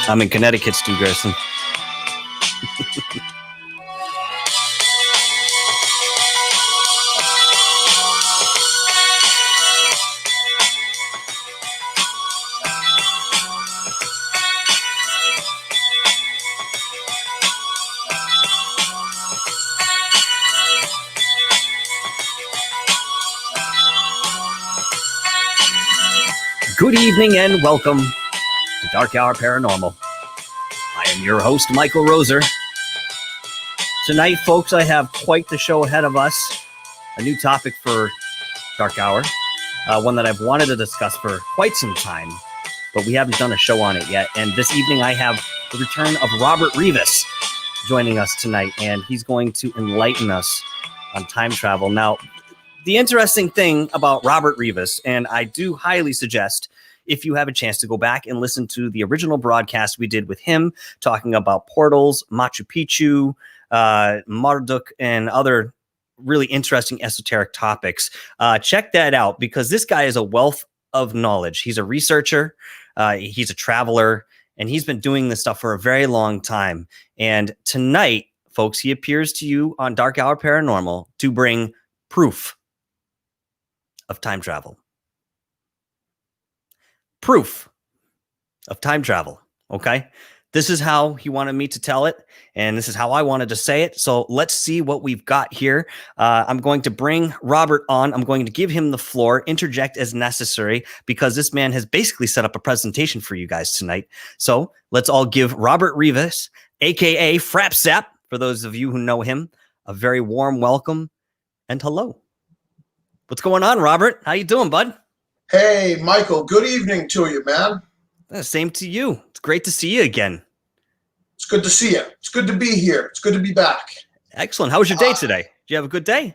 I'm in Connecticut, Stu Gerson. Good evening and welcome to DarkHour Paranormal. I am your host, Michael Roser. Tonight, folks, I have quite the show ahead of us. A new topic for Dark Hour, one that I've wanted to discuss for quite some time, but we haven't done a show on it yet. And this evening, I have the return of Robert Rivas joining us tonight, and he's going to enlighten us on time travel. Now, the interesting thing about Robert Rivas, and I do highly suggest if you have a chance to go back and listen to the original broadcast we did with him, talking about portals, Machu Picchu, Marduk, and other really interesting esoteric topics. Check that out because this guy is a wealth of knowledge. He's a researcher, he's a traveler, and he's been doing this stuff for a very long time. And tonight, folks, he appears to you on Dark Hour Paranormal to bring proof of time travel. Proof of time travel. Okay. This is how he wanted me to tell it, and this is how I wanted to say it. So let's see what we've got here. I'm going to bring Robert on. I'm going to give him the floor, interject as necessary, because this man has basically set up a presentation for you guys tonight. So let's all give Robert Rivas, aka Frapsap, for those of you who know him, a very warm welcome and hello. What's going on, Robert? How you doing, bud? Hey, Michael. Good evening to you, man. Same to you. It's great to see you again. It's good to see you. It's good to be here. It's good to be back. Excellent. How was your day today? Did you have a good day?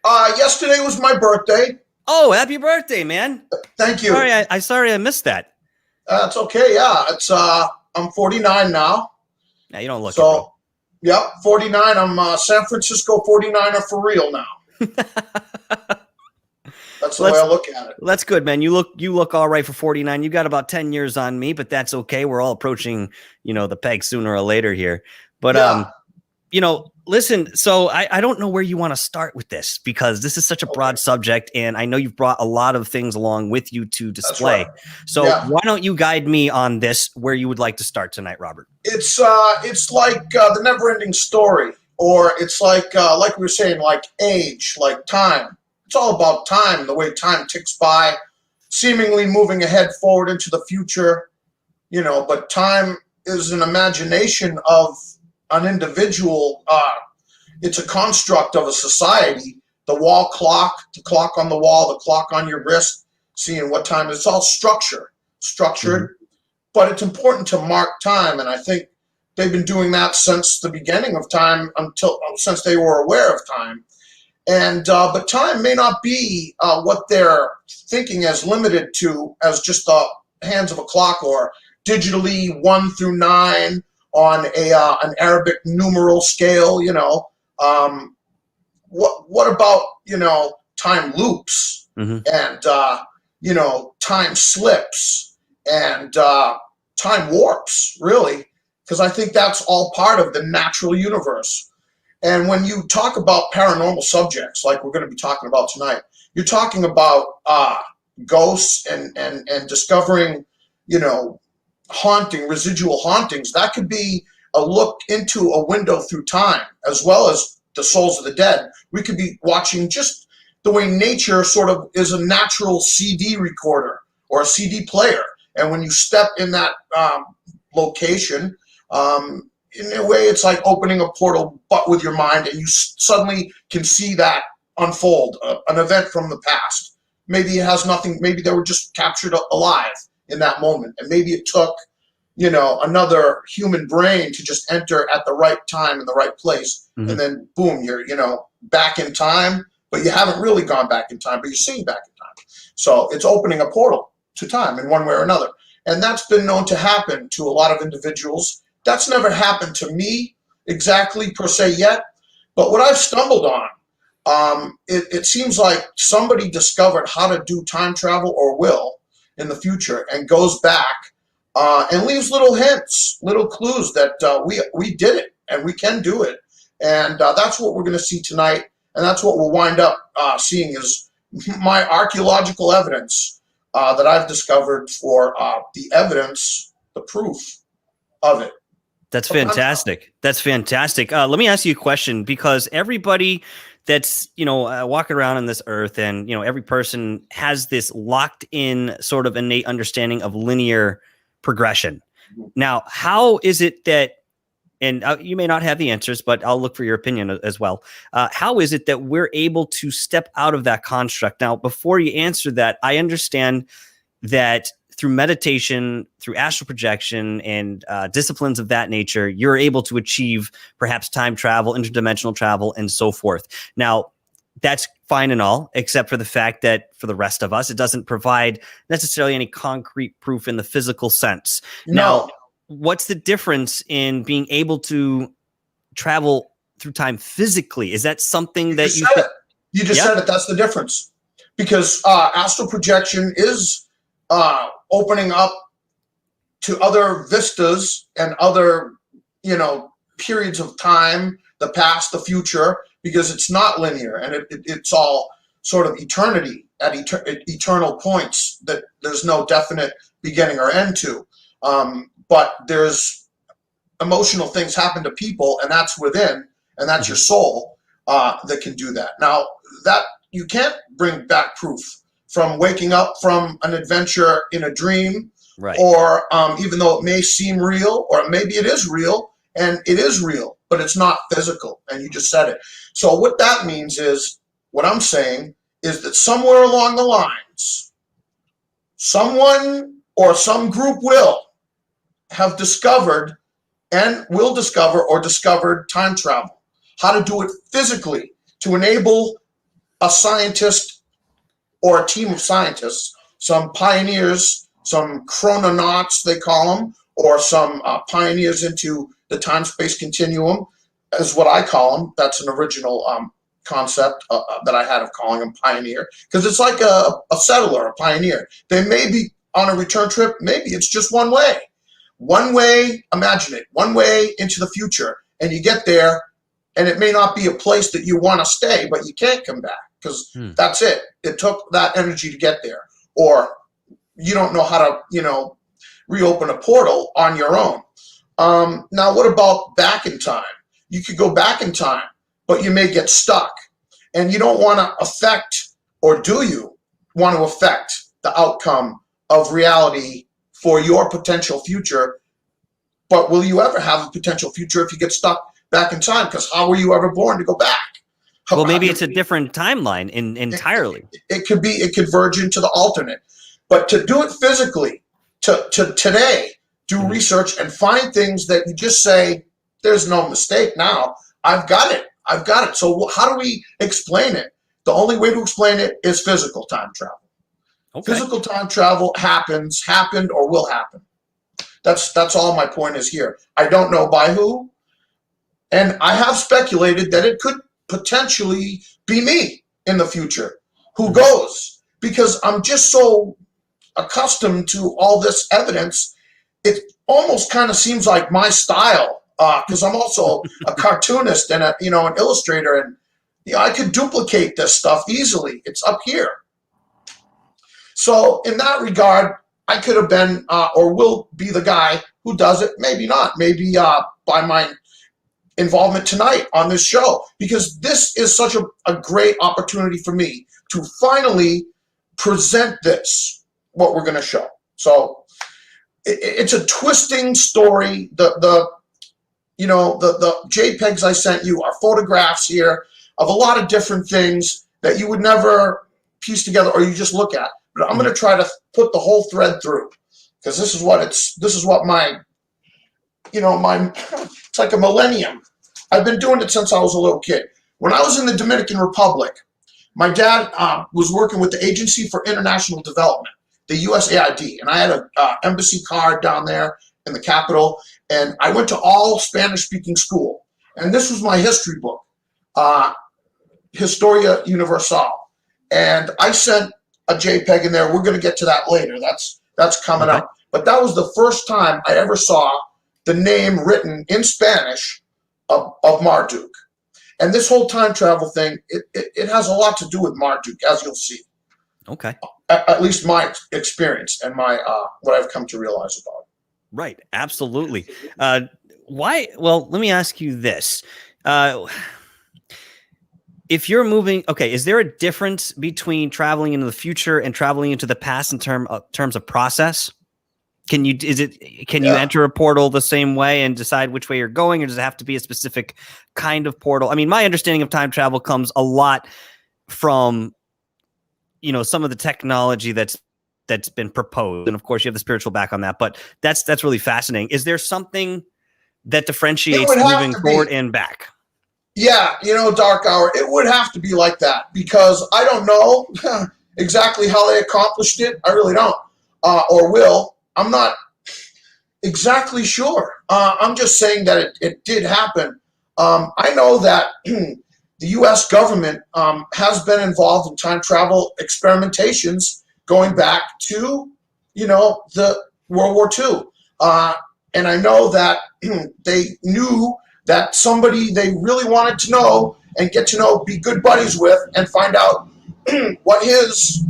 Yesterday was my birthday. Oh, happy birthday, man. Thank you. Sorry I missed that. It's okay. Yeah, it's I'm 49 now. Yeah, you don't look so. Yep, 49. I'm San Francisco 49er for real now. That's the way I look at it. That's good, man. You look all right for 49. You got about 10 years on me, but that's okay. We're all approaching, the peg sooner or later here. But yeah. Listen, so I don't know where you want to start with this because this is such a broad subject, and I know you've brought a lot of things along with you to display. That's right. So why don't you guide me on this, where you would like to start tonight, Robert? It's like the never-ending story, or it's like we were saying, like age, like time. It's all about time, the way time ticks by, seemingly moving ahead forward into the future, but time is an imagination of an individual. It's a construct of a society. The wall clock, the clock on the wall, the clock on your wrist, seeing what time. It's all structured, mm-hmm. But it's important to mark time, and I think they've been doing that since the beginning of time, since they were aware of time. And but time may not be what they're thinking as limited to as just the hands of a clock or digitally 1 through 9 on an Arabic numeral scale. What about time loops, mm-hmm. and time slips and time warps, really, because I think that's all part of the natural universe. And when you talk about paranormal subjects, like we're going to be talking about tonight, you're talking about ghosts and discovering, residual hauntings. That could be a look into a window through time, as well as the souls of the dead. We could be watching just the way nature sort of is a natural CD recorder or a CD player. And when you step in that location, in a way, it's like opening a portal, but with your mind, and you suddenly can see that unfold, an event from the past. Maybe it has nothing. Maybe they were just captured alive in that moment, and maybe it took, another human brain to just enter at the right time in the right place, mm-hmm. and then boom, you're, back in time, but you haven't really gone back in time, but you're seeing back in time. So it's opening a portal to time in one way or another, and that's been known to happen to a lot of individuals. That's never happened to me exactly per se yet, but what I've stumbled on, it seems like somebody discovered how to do time travel or will in the future and goes back and leaves little hints, little clues that we did it and we can do it. And that's what we're going to see tonight. And that's what we'll wind up seeing is my archaeological evidence that I've discovered for the evidence, the proof of it. That's fantastic. That's fantastic. Let me ask you a question, because everybody that's, walking around on this earth, and, every person has this locked in sort of innate understanding of linear progression. Now, how is it that, and you may not have the answers, but I'll look for your opinion as well. How is it that we're able to step out of that construct? Now, before you answer that, I understand that through meditation, through astral projection, and disciplines of that nature, you're able to achieve perhaps time travel, interdimensional travel, and so forth. Now, that's fine and all, except for the fact that for the rest of us, it doesn't provide necessarily any concrete proof in the physical sense. No. Now, what's the difference in being able to travel through time physically? Is that something that you said it? You just said it. That's the difference. Because astral projection is opening up to other vistas and other, periods of time, the past, the future, because it's not linear, and it's all sort of eternity at eternal points that there's no definite beginning or end to. But there's emotional things happen to people, and that's within, and that's your soul that can do that. Now, that you can't bring back proof from waking up from an adventure in a dream, right? Or even though it may seem real, or maybe it is real, and it is real, but it's not physical, and you just said it. So what that means is, what I'm saying is that somewhere along the lines, someone or some group will have discovered and will discover or discovered time travel, how to do it physically to enable a scientist or a team of scientists, some pioneers, some chrononauts they call them, or some pioneers into the time-space continuum, is what I call them. That's an original concept that I had of calling them pioneer, because it's like a settler, a pioneer. They may be on a return trip, maybe it's just one way. One way, imagine it, one way into the future, and you get there, and it may not be a place that you want to stay, but you can't come back, because that's it. It took that energy to get there. Or you don't know how to, reopen a portal on your own. Now, what about back in time? You could go back in time, but you may get stuck. And you don't want to affect, or do you want to affect the outcome of reality for your potential future? But will you ever have a potential future if you get stuck back in time? Because how were you ever born to go back? Well, maybe it's a different timeline entirely. It could verge into the alternate. But to do it physically, to today, do research and find things that you just say, there's no mistake now. I've got it. So how do we explain it? The only way to explain it is physical time travel. Okay. Physical time travel happened, or will happen. That's all my point is here. I don't know by who, and I have speculated that it could potentially be me in the future who goes, because I'm just so accustomed to all this evidence. It almost kind of seems like my style, because I'm also a cartoonist and an illustrator, and I could duplicate this stuff easily. It's up here. So in that regard, I could have been or will be the guy who does it. Maybe not. Maybe by my involvement tonight on this show, because this is such a great opportunity for me to finally present this, what we're going to show. So it's a twisting story. The JPEGs I sent you are photographs here of a lot of different things that you would never piece together, or you just look at. But I'm going to try to put the whole thread through, because this is what my it's like a millennium. I've been doing it since I was a little kid. When I was in the Dominican Republic, my dad was working with the Agency for International Development, the USAID, and I had an embassy card down there in the capital, and I went to all Spanish-speaking school. And this was my history book, Historia Universal. And I sent a JPEG in there. We're going to get to that later. That's coming up. but that was the first time I ever saw the name written in Spanish of Marduk. And this whole time travel thing, it has a lot to do with Marduk, as you'll see. Okay. At least my experience and my what I've come to realize about it. Right. Absolutely. Why? Well, let me ask you this. If you're moving, okay, is there a difference between traveling into the future and traveling into the past in terms of process? Can you enter a portal the same way and decide which way you're going, or does it have to be a specific kind of portal? I mean, my understanding of time travel comes a lot from, some of the technology that's been proposed, and of course you have the spiritual back on that. But that's really fascinating. Is there something that differentiates moving forward and back? Yeah, Dark Hour, it would have to be like that, because I don't know exactly how they accomplished it. I really don't, or will. I'm not exactly sure. I'm just saying that it did happen. I know that the U.S. government has been involved in time travel experimentations going back to, the World War II. And I know that they knew that somebody they really wanted to know and get to know, be good buddies with, and find out what his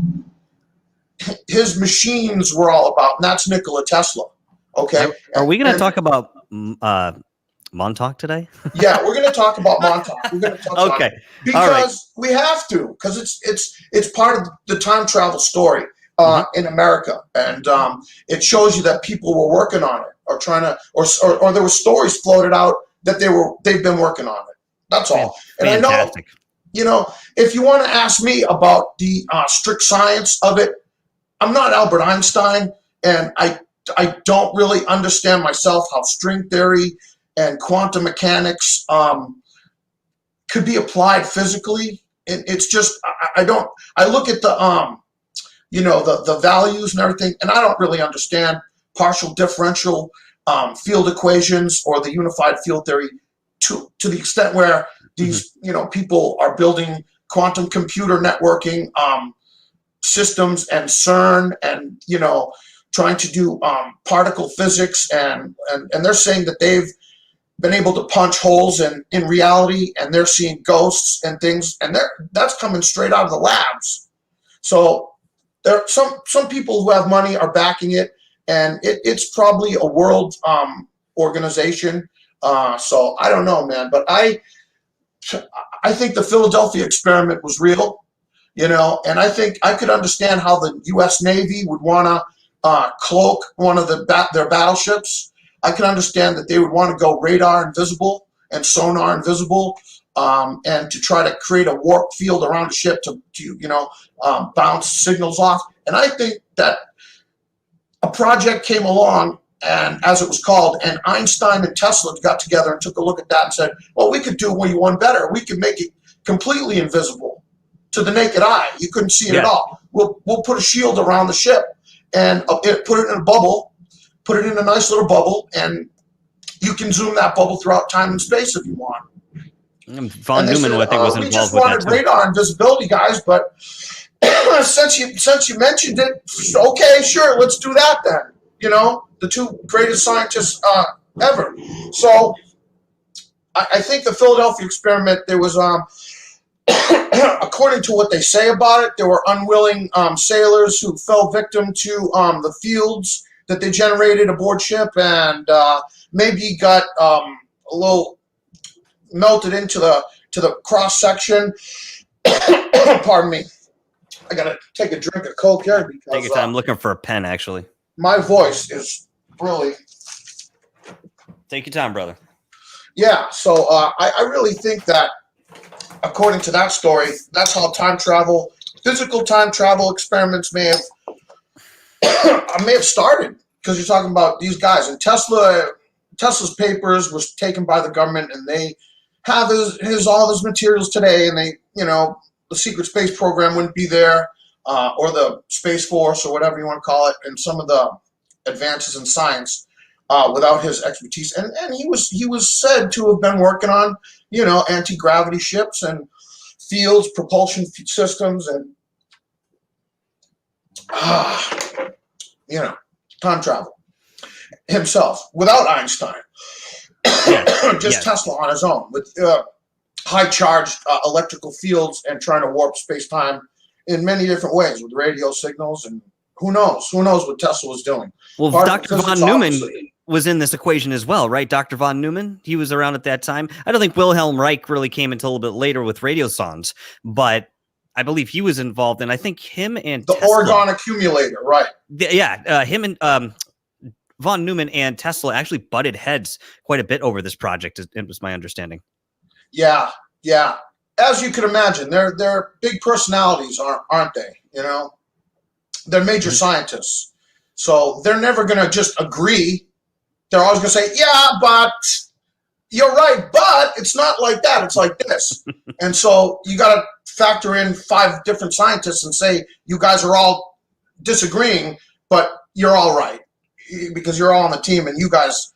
machines were all about, and that's Nikola Tesla. Okay. Are we going to talk about Montauk today? Yeah, we're going to talk about Montauk. We're going to talk okay. Because we have to, because it's part of the time travel story in America, and it shows you that people were working on it, or trying to, or there were stories floated out that they've been working on it. That's all. Fantastic. And I know, if you want to ask me about the strict science of it, I'm not Albert Einstein, and I don't really understand myself how string theory and quantum mechanics could be applied physically. It's just I look at the the values and everything, and I don't really understand partial differential field equations or the unified field theory to the extent where these people are building quantum computer networking systems and CERN, and trying to do particle physics, and they're saying that they've been able to punch holes in reality, and they're seeing ghosts and things, and that's coming straight out of the labs. So there some people who have money are backing it, and it's probably a world organization. So I don't know, man, but I think the Philadelphia experiment was real. And I think I could understand how the U.S. Navy would want to cloak one of their battleships. I can understand that they would want to go radar invisible and sonar invisible, and to try to create a warp field around the ship to bounce signals off. And I think that a project came along, and as it was called, and Einstein and Tesla got together and took a look at that and said, well, we could do one better. We could make it completely invisible to the naked eye. You couldn't see it at all. We'll put a shield around the ship and put it in a bubble, put it in a nice little bubble, and you can zoom that bubble throughout time and space if you want. Von Neumann, I think, was involved with that. We just wanted radar invisibility, guys, but since you mentioned it, okay, sure, let's do that then. The two greatest scientists ever. So I think the Philadelphia experiment, there was according to what they say about it, there were unwilling sailors who fell victim to the fields that they generated aboard ship, and maybe got a little melted into the cross section. Pardon me. I gotta take a drink of Coke here because take your time. I'm looking for a pen, actually. My voice is really. Take your time, brother. Yeah, so I really think that, according to that story, that's how physical time travel experiments may have started, because you're talking about these guys, and Tesla's papers was taken by the government, and they have all his materials today, and they, the secret space program wouldn't be there, or the Space Force, or whatever you want to call it, and some of the advances in science without his expertise. And he was said to have been working on, anti-gravity ships and fields, propulsion systems, and time travel himself without Einstein. Just Tesla on his own with high charged electrical fields and trying to warp space-time in many different ways with radio signals, and who knows what Tesla was doing. Well, Dr. von Neumann was in this equation as well, right? Dr. von Neumann, he was around at that time. I don't think Wilhelm Reich really came until a little bit later with radio songs, but I believe he was involved, and I think him and the Tesla, Oregon accumulator, right? Him and von Neumann and Tesla actually butted heads quite a bit over this project. It was my understanding. Yeah. As you can imagine, they're big personalities, aren't they? You know, they're major scientists, so they're never going to just agree. They're always going to say, "Yeah, but you're right, but it's not like that. It's like this." And so you got to factor in 5 different scientists and say, "You guys are all disagreeing, but you're all right because you're all on the team and you guys,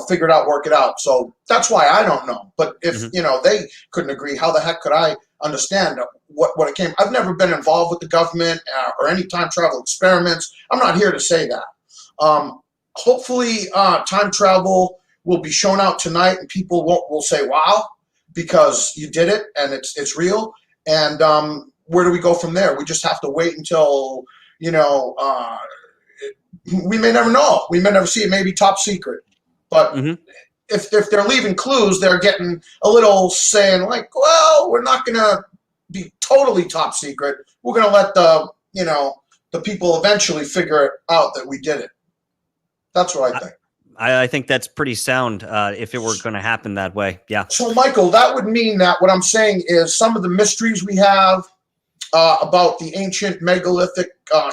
figure it out, work it out." So that's why I don't know. But if, they couldn't agree, how the heck could I understand what it came? I've never been involved with the government or any time travel experiments. I'm not here to say that. Hopefully time travel will be shown out tonight and people will say, wow, because you did it and it's real. And where do we go from there? We just have to wait until, we may never know. We may never see it. May be top secret. But if they're leaving clues, they're getting a little saying like, well, we're not going to be totally top secret. We're going to let the people eventually figure out that we did it. That's what I think. I think that's pretty sound if it were going to happen that way. Yeah. So, Michael, that would mean that what I'm saying is some of the mysteries we have about the ancient megalithic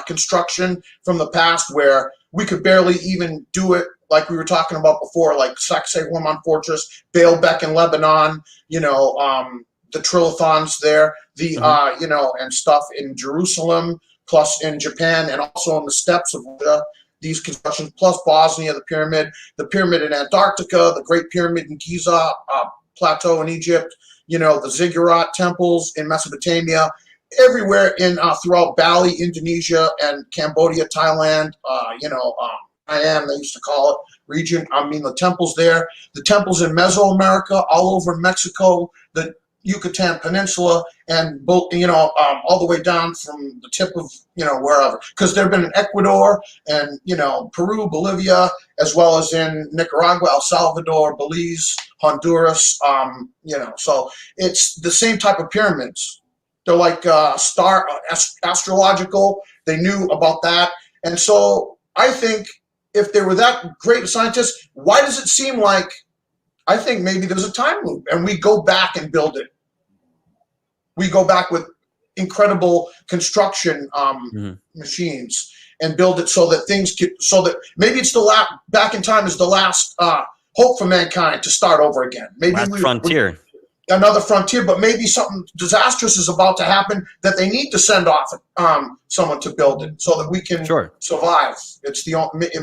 construction from the past, where we could barely even do it, like we were talking about before, like Sacsayhuaman Fortress, Baalbek in Lebanon, the trilithons there, and stuff in Jerusalem, plus in Japan, and also on the steppes of these constructions, plus Bosnia, the pyramid in Antarctica, the Great Pyramid in Giza Plateau in Egypt, the ziggurat temples in Mesopotamia, everywhere in throughout Bali, Indonesia, and Cambodia, Thailand, Siam, they used to call it, region. I mean, the temples there, the temples in Mesoamerica, all over Mexico, the Yucatan Peninsula, and both, all the way down from the tip of, wherever. Because there have been in Ecuador and, Peru, Bolivia, as well as in Nicaragua, El Salvador, Belize, Honduras, so it's the same type of pyramids. They're like astrological. They knew about that. And so I think if they were that great scientists, why does it seem like, I think maybe there's a time loop and we go back and build it. We go back with incredible construction machines and build it so that so that maybe it's back in time is the last hope for mankind to start over again. Maybe last frontier. Another frontier, but maybe something disastrous is about to happen that they need to send off someone to build it so that we can survive. It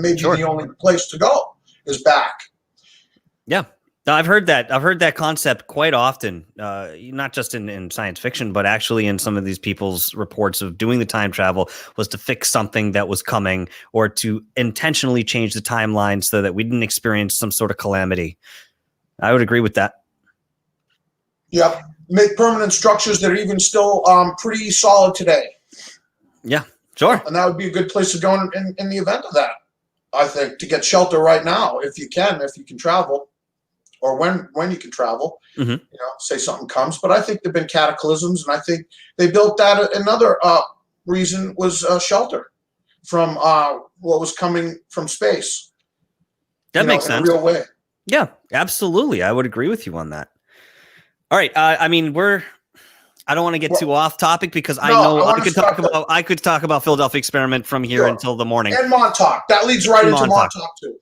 may be the only place to go is back. Yeah. No, I've heard that concept quite often, not just in science fiction, but actually in some of these people's reports of doing the time travel was to fix something that was coming or to intentionally change the timeline so that we didn't experience some sort of calamity. I would agree with that. Yep. Make permanent structures that are even still pretty solid today. Yeah, sure. And that would be a good place to go in the event of that, I think, to get shelter right now, if you can travel, or when you can travel, say something comes. But I think there have been cataclysms, and I think they built that. Another reason was shelter from what was coming from space. That makes sense. In a real way. Yeah, absolutely. I would agree with you on that. All right. I mean, I don't want to get too off topic because I could talk about Philadelphia experiment from here until the morning. And Montauk. That leads right into Montauk too.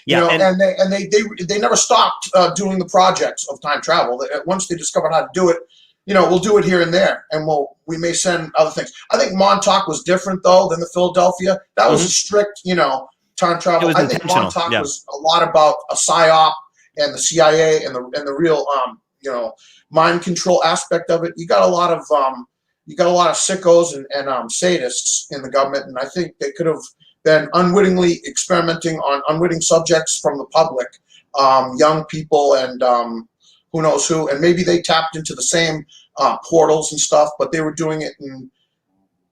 Yeah, and they never stopped doing the projects of time travel. Once they discovered how to do it, we'll do it here and there, and we may send other things. I think Montauk was different though than the Philadelphia. That was a strict, time travel. I think Montauk was a lot about a psyop and the CIA and the real, mind control aspect of it. You got a lot of sickos and sadists in the government, and I think they could have been unwittingly experimenting on unwitting subjects from the public, young people and who knows who, and maybe they tapped into the same portals and stuff, but they were doing it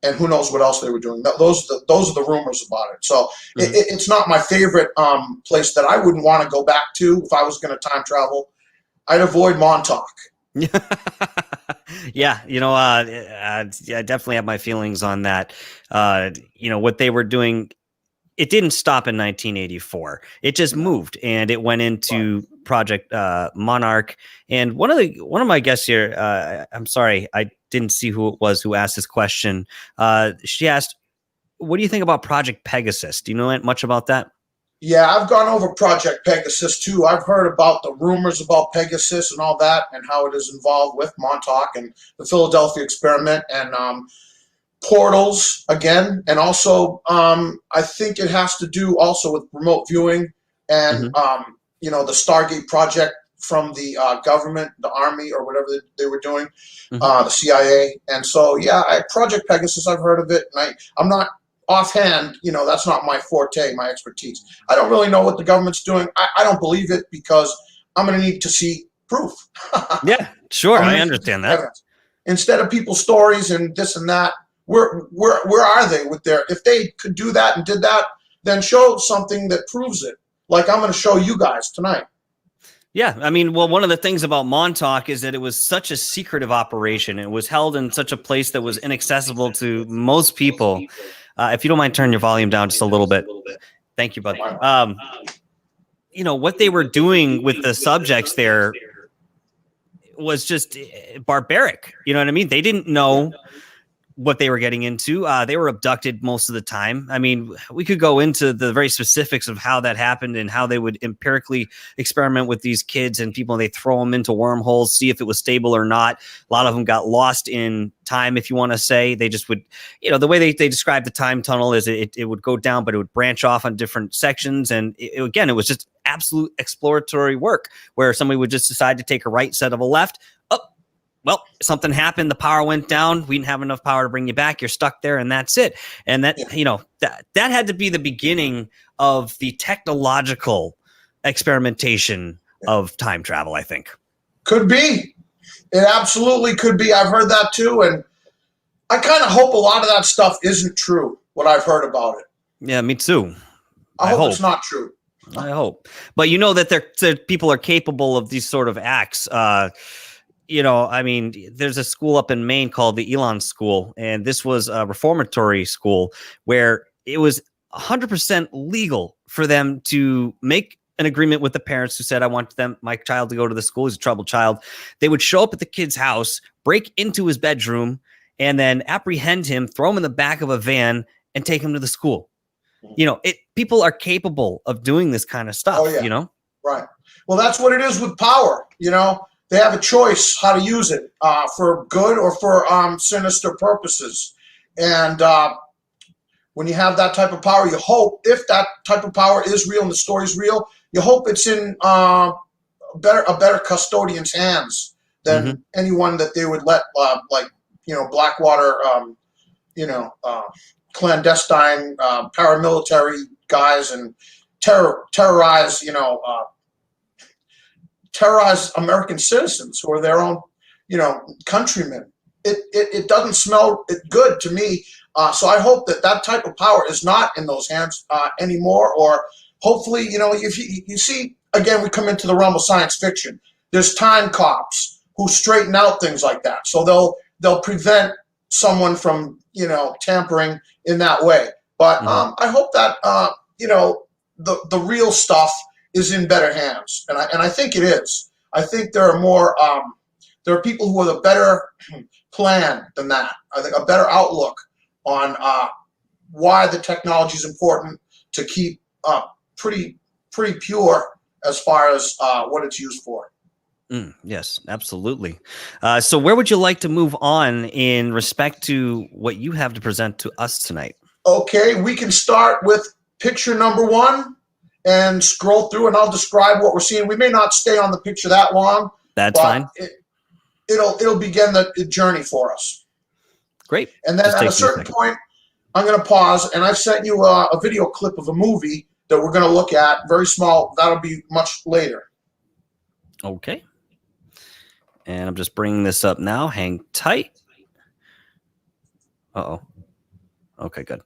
and who knows what else they were doing. Those are the rumors about it. So it's not my favorite place that I wouldn't want to go back to if I was going to time travel. I'd avoid Montauk. Yeah, I definitely have my feelings on that. What they were doing, it didn't stop in 1984. It just moved, and it went into Project Monarch. And one of my guests here, I'm sorry, I didn't see who it was who asked this question. She asked, "What do you think about Project Pegasus? Do you know much about that?" Yeah, I've gone over Project Pegasus too. I've heard about the rumors about Pegasus and all that, and how it is involved with Montauk and the Philadelphia experiment and portals again, and also I think it has to do also with remote viewing and the Stargate project from the government, the Army, or whatever they were doing, the CIA. And so, yeah, Project Pegasus, I've heard of it, and I'm not offhand, that's not my forte, my expertise. I don't really know what the government's doing. I don't believe it because I'm going to need to see proof. Yeah, sure, I understand that. Evidence. Instead of people's stories and this and that, where are they with their? If they could do that and did that, then show something that proves it. Like I'm going to show you guys tonight. Yeah, I mean, well, one of the things about Montauk is that it was such a secretive operation. It was held in such a place that was inaccessible to most people. If you don't mind, turn your volume down just a little bit. Thank you, buddy. What they were doing with the subjects there was just barbaric. You know what I mean? They didn't know what they were getting into. They were abducted most of the time. I mean, we could go into the very specifics of how that happened and how they would empirically experiment with these kids and people. They throw them into wormholes, see if it was stable or not. A lot of them got lost in time, if you want to say. They just would, the way they describe the time tunnel is it would go down, but it would branch off on different sections. And it was just absolute exploratory work where somebody would just decide to take a right instead of a left. Well, something happened. The power went down. We didn't have enough power to bring you back. You're stuck there, and that's it. And that, that had to be the beginning of the technological experimentation of time travel, I think. Could be. It absolutely could be. I've heard that too. And I kind of hope a lot of that stuff isn't true, what I've heard about it. Yeah, me too. I hope it's not true. I hope. But that people are capable of these sort of acts. I mean, there's a school up in Maine called the Elon School, and this was a reformatory school where it was 100% legal for them to make an agreement with the parents who said, I want my child to go to the school. He's a troubled child. They would show up at the kid's house, break into his bedroom, and then apprehend him, throw him in the back of a van, and take him to the school. People are capable of doing this kind of stuff, Right. Well, that's what it is with power, They have a choice how to use it for good or for sinister purposes. And when you have that type of power, you hope, if that type of power is real and the story's real, you hope it's in a better custodian's hands than anyone that they would let, Blackwater, clandestine paramilitary guys and terrorize American citizens who are their own, countrymen. It doesn't smell good to me. So I hope that type of power is not in those hands anymore. Or hopefully, if you see, again, we come into the realm of science fiction. There's time cops who straighten out things like that. So they'll prevent someone from, tampering in that way. But I hope that, the real stuff is in better hands, and I think it is. I think there are more. There are people who have a better plan than that. I think a better outlook on why the technology is important to keep pretty pure as far as what it's used for. Yes, absolutely. So, where would you like to move on in respect to what you have to present to us tonight? Okay, we can start with picture number 1. And scroll through, and I'll describe what we're seeing. We may not stay on the picture that long. That's fine. It'll begin the journey for us. Great. And then at a certain point, I'm going to pause, and I've sent you a video clip of a movie that we're going to look at, very small. That'll be much later. Okay. And I'm just bringing this up now. Hang tight. Uh-oh. Okay, good.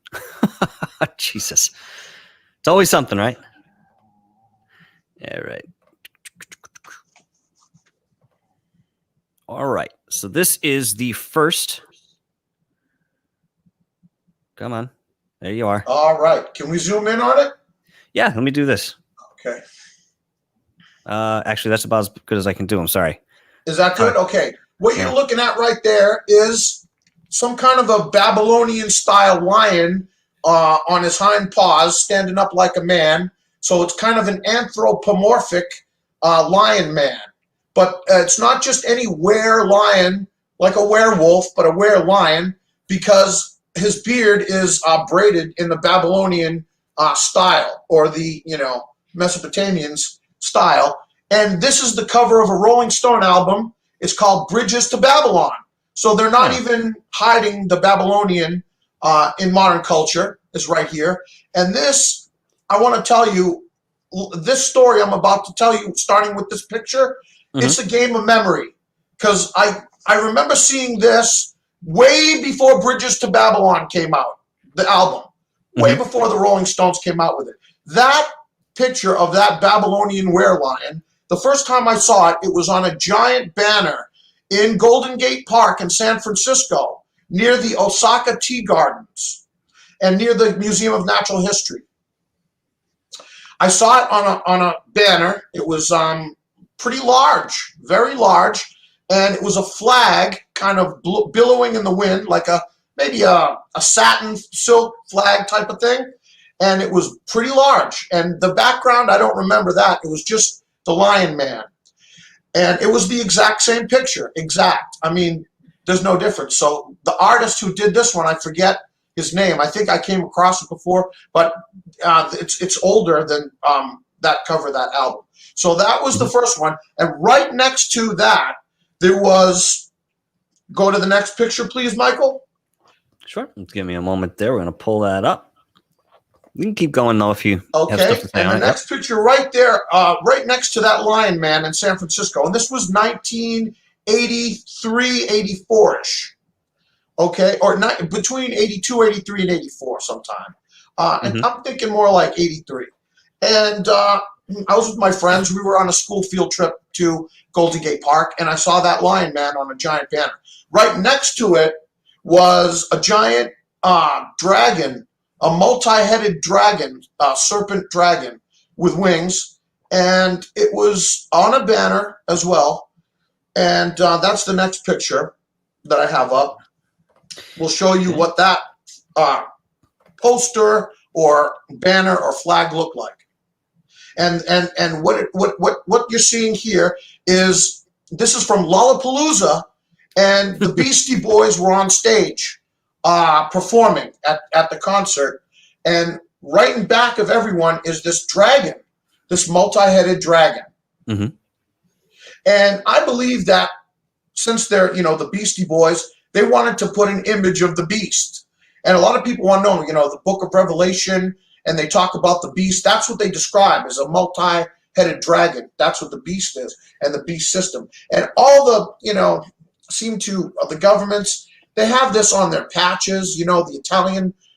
Jesus. It's always something, right? Yeah, right. All right. So this is the first. Come on. There you are. All right. Can we zoom in on it? Yeah, let me do this. Okay. Actually, that's about as good as I can do. I'm sorry. Is that good? Okay. What you're looking at right there is some kind of a Babylonian-style lion on his hind paws, standing up like a man. So it's kind of an anthropomorphic lion man. But it's not just any were lion, like a werewolf, but a were lion, because his beard is braided in the Babylonian style, or the Mesopotamians style. And this is the cover of a Rolling Stone album. It's called Bridges to Babylon. So they're not even hiding the Babylonian in modern culture. It's right here. And this, I want to tell you, this story I'm about to tell you, starting with this picture, it's a game of memory. Because I remember seeing this way before Bridges to Babylon came out, the album. Way before the Rolling Stones came out with it. That picture of that Babylonian were-lion, the first time I saw it, it was on a giant banner in Golden Gate Park in San Francisco, near the Osaka Tea Gardens and near the Museum of Natural History. I saw it on a banner. It was pretty large, very large, and it was a flag kind of billowing in the wind, like maybe a satin silk flag type of thing, and it was pretty large. And the background, I don't remember that. It was just the Lion Man. And it was the exact same picture, exact. I mean, there's no difference. So the artist who did this one, I forget his name. I think I came across it before, but it's older than that cover of that album. So that was the first one. And right next to that, there was, go to the next picture, please, Michael. Sure. Give me a moment there. We're going to pull that up. You can keep going, though, if you have stuff to say and on the next picture right there, right next to that Lion Man in San Francisco, and this was 1983, 84-ish, okay, or not, between 82, 83, and 84 sometime. And I'm thinking more like 83. And I was with my friends. We were on a school field trip to Golden Gate Park, and I saw that Lion Man on a giant banner. Right next to it was a giant dragon, a multi-headed dragon, serpent dragon with wings, and it was on a banner as well. And that's the next picture that I have up. We'll show you what that poster or banner or flag looked like. And what you're seeing here is, this is from Lollapalooza, and the Beastie Boys were on stage performing at the concert, and right in back of everyone is this dragon, this multi-headed dragon. And I believe that since they're, the Beastie Boys, they wanted to put an image of the beast. And a lot of people want to know, the book of Revelation, and they talk about the beast. That's what they describe as a multi-headed dragon. That's what the beast is, and the beast system. And all the, the governments, they have this on their patches. The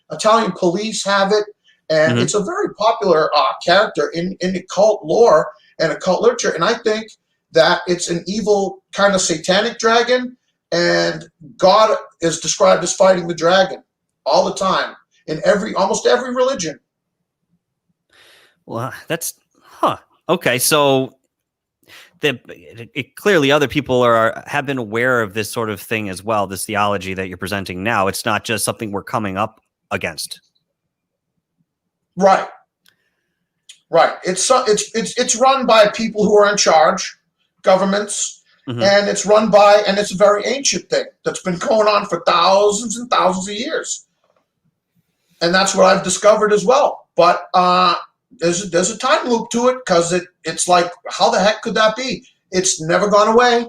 Italian police have it, and it's a very popular character in occult lore and occult literature. And I think that it's an evil kind of satanic dragon, and God is described as fighting the dragon all the time in almost every religion. Well, that's okay. So clearly other people have been aware of this sort of thing as well. This theology that you're presenting now, it's not just something we're coming up against. Right. It's run by people who are in charge, governments, and it's run by, and it's a very ancient thing that's been going on for thousands and thousands of years. And that's what I've discovered as well. But there's a time loop to it, because it's like, how the heck could that be? It's never gone away.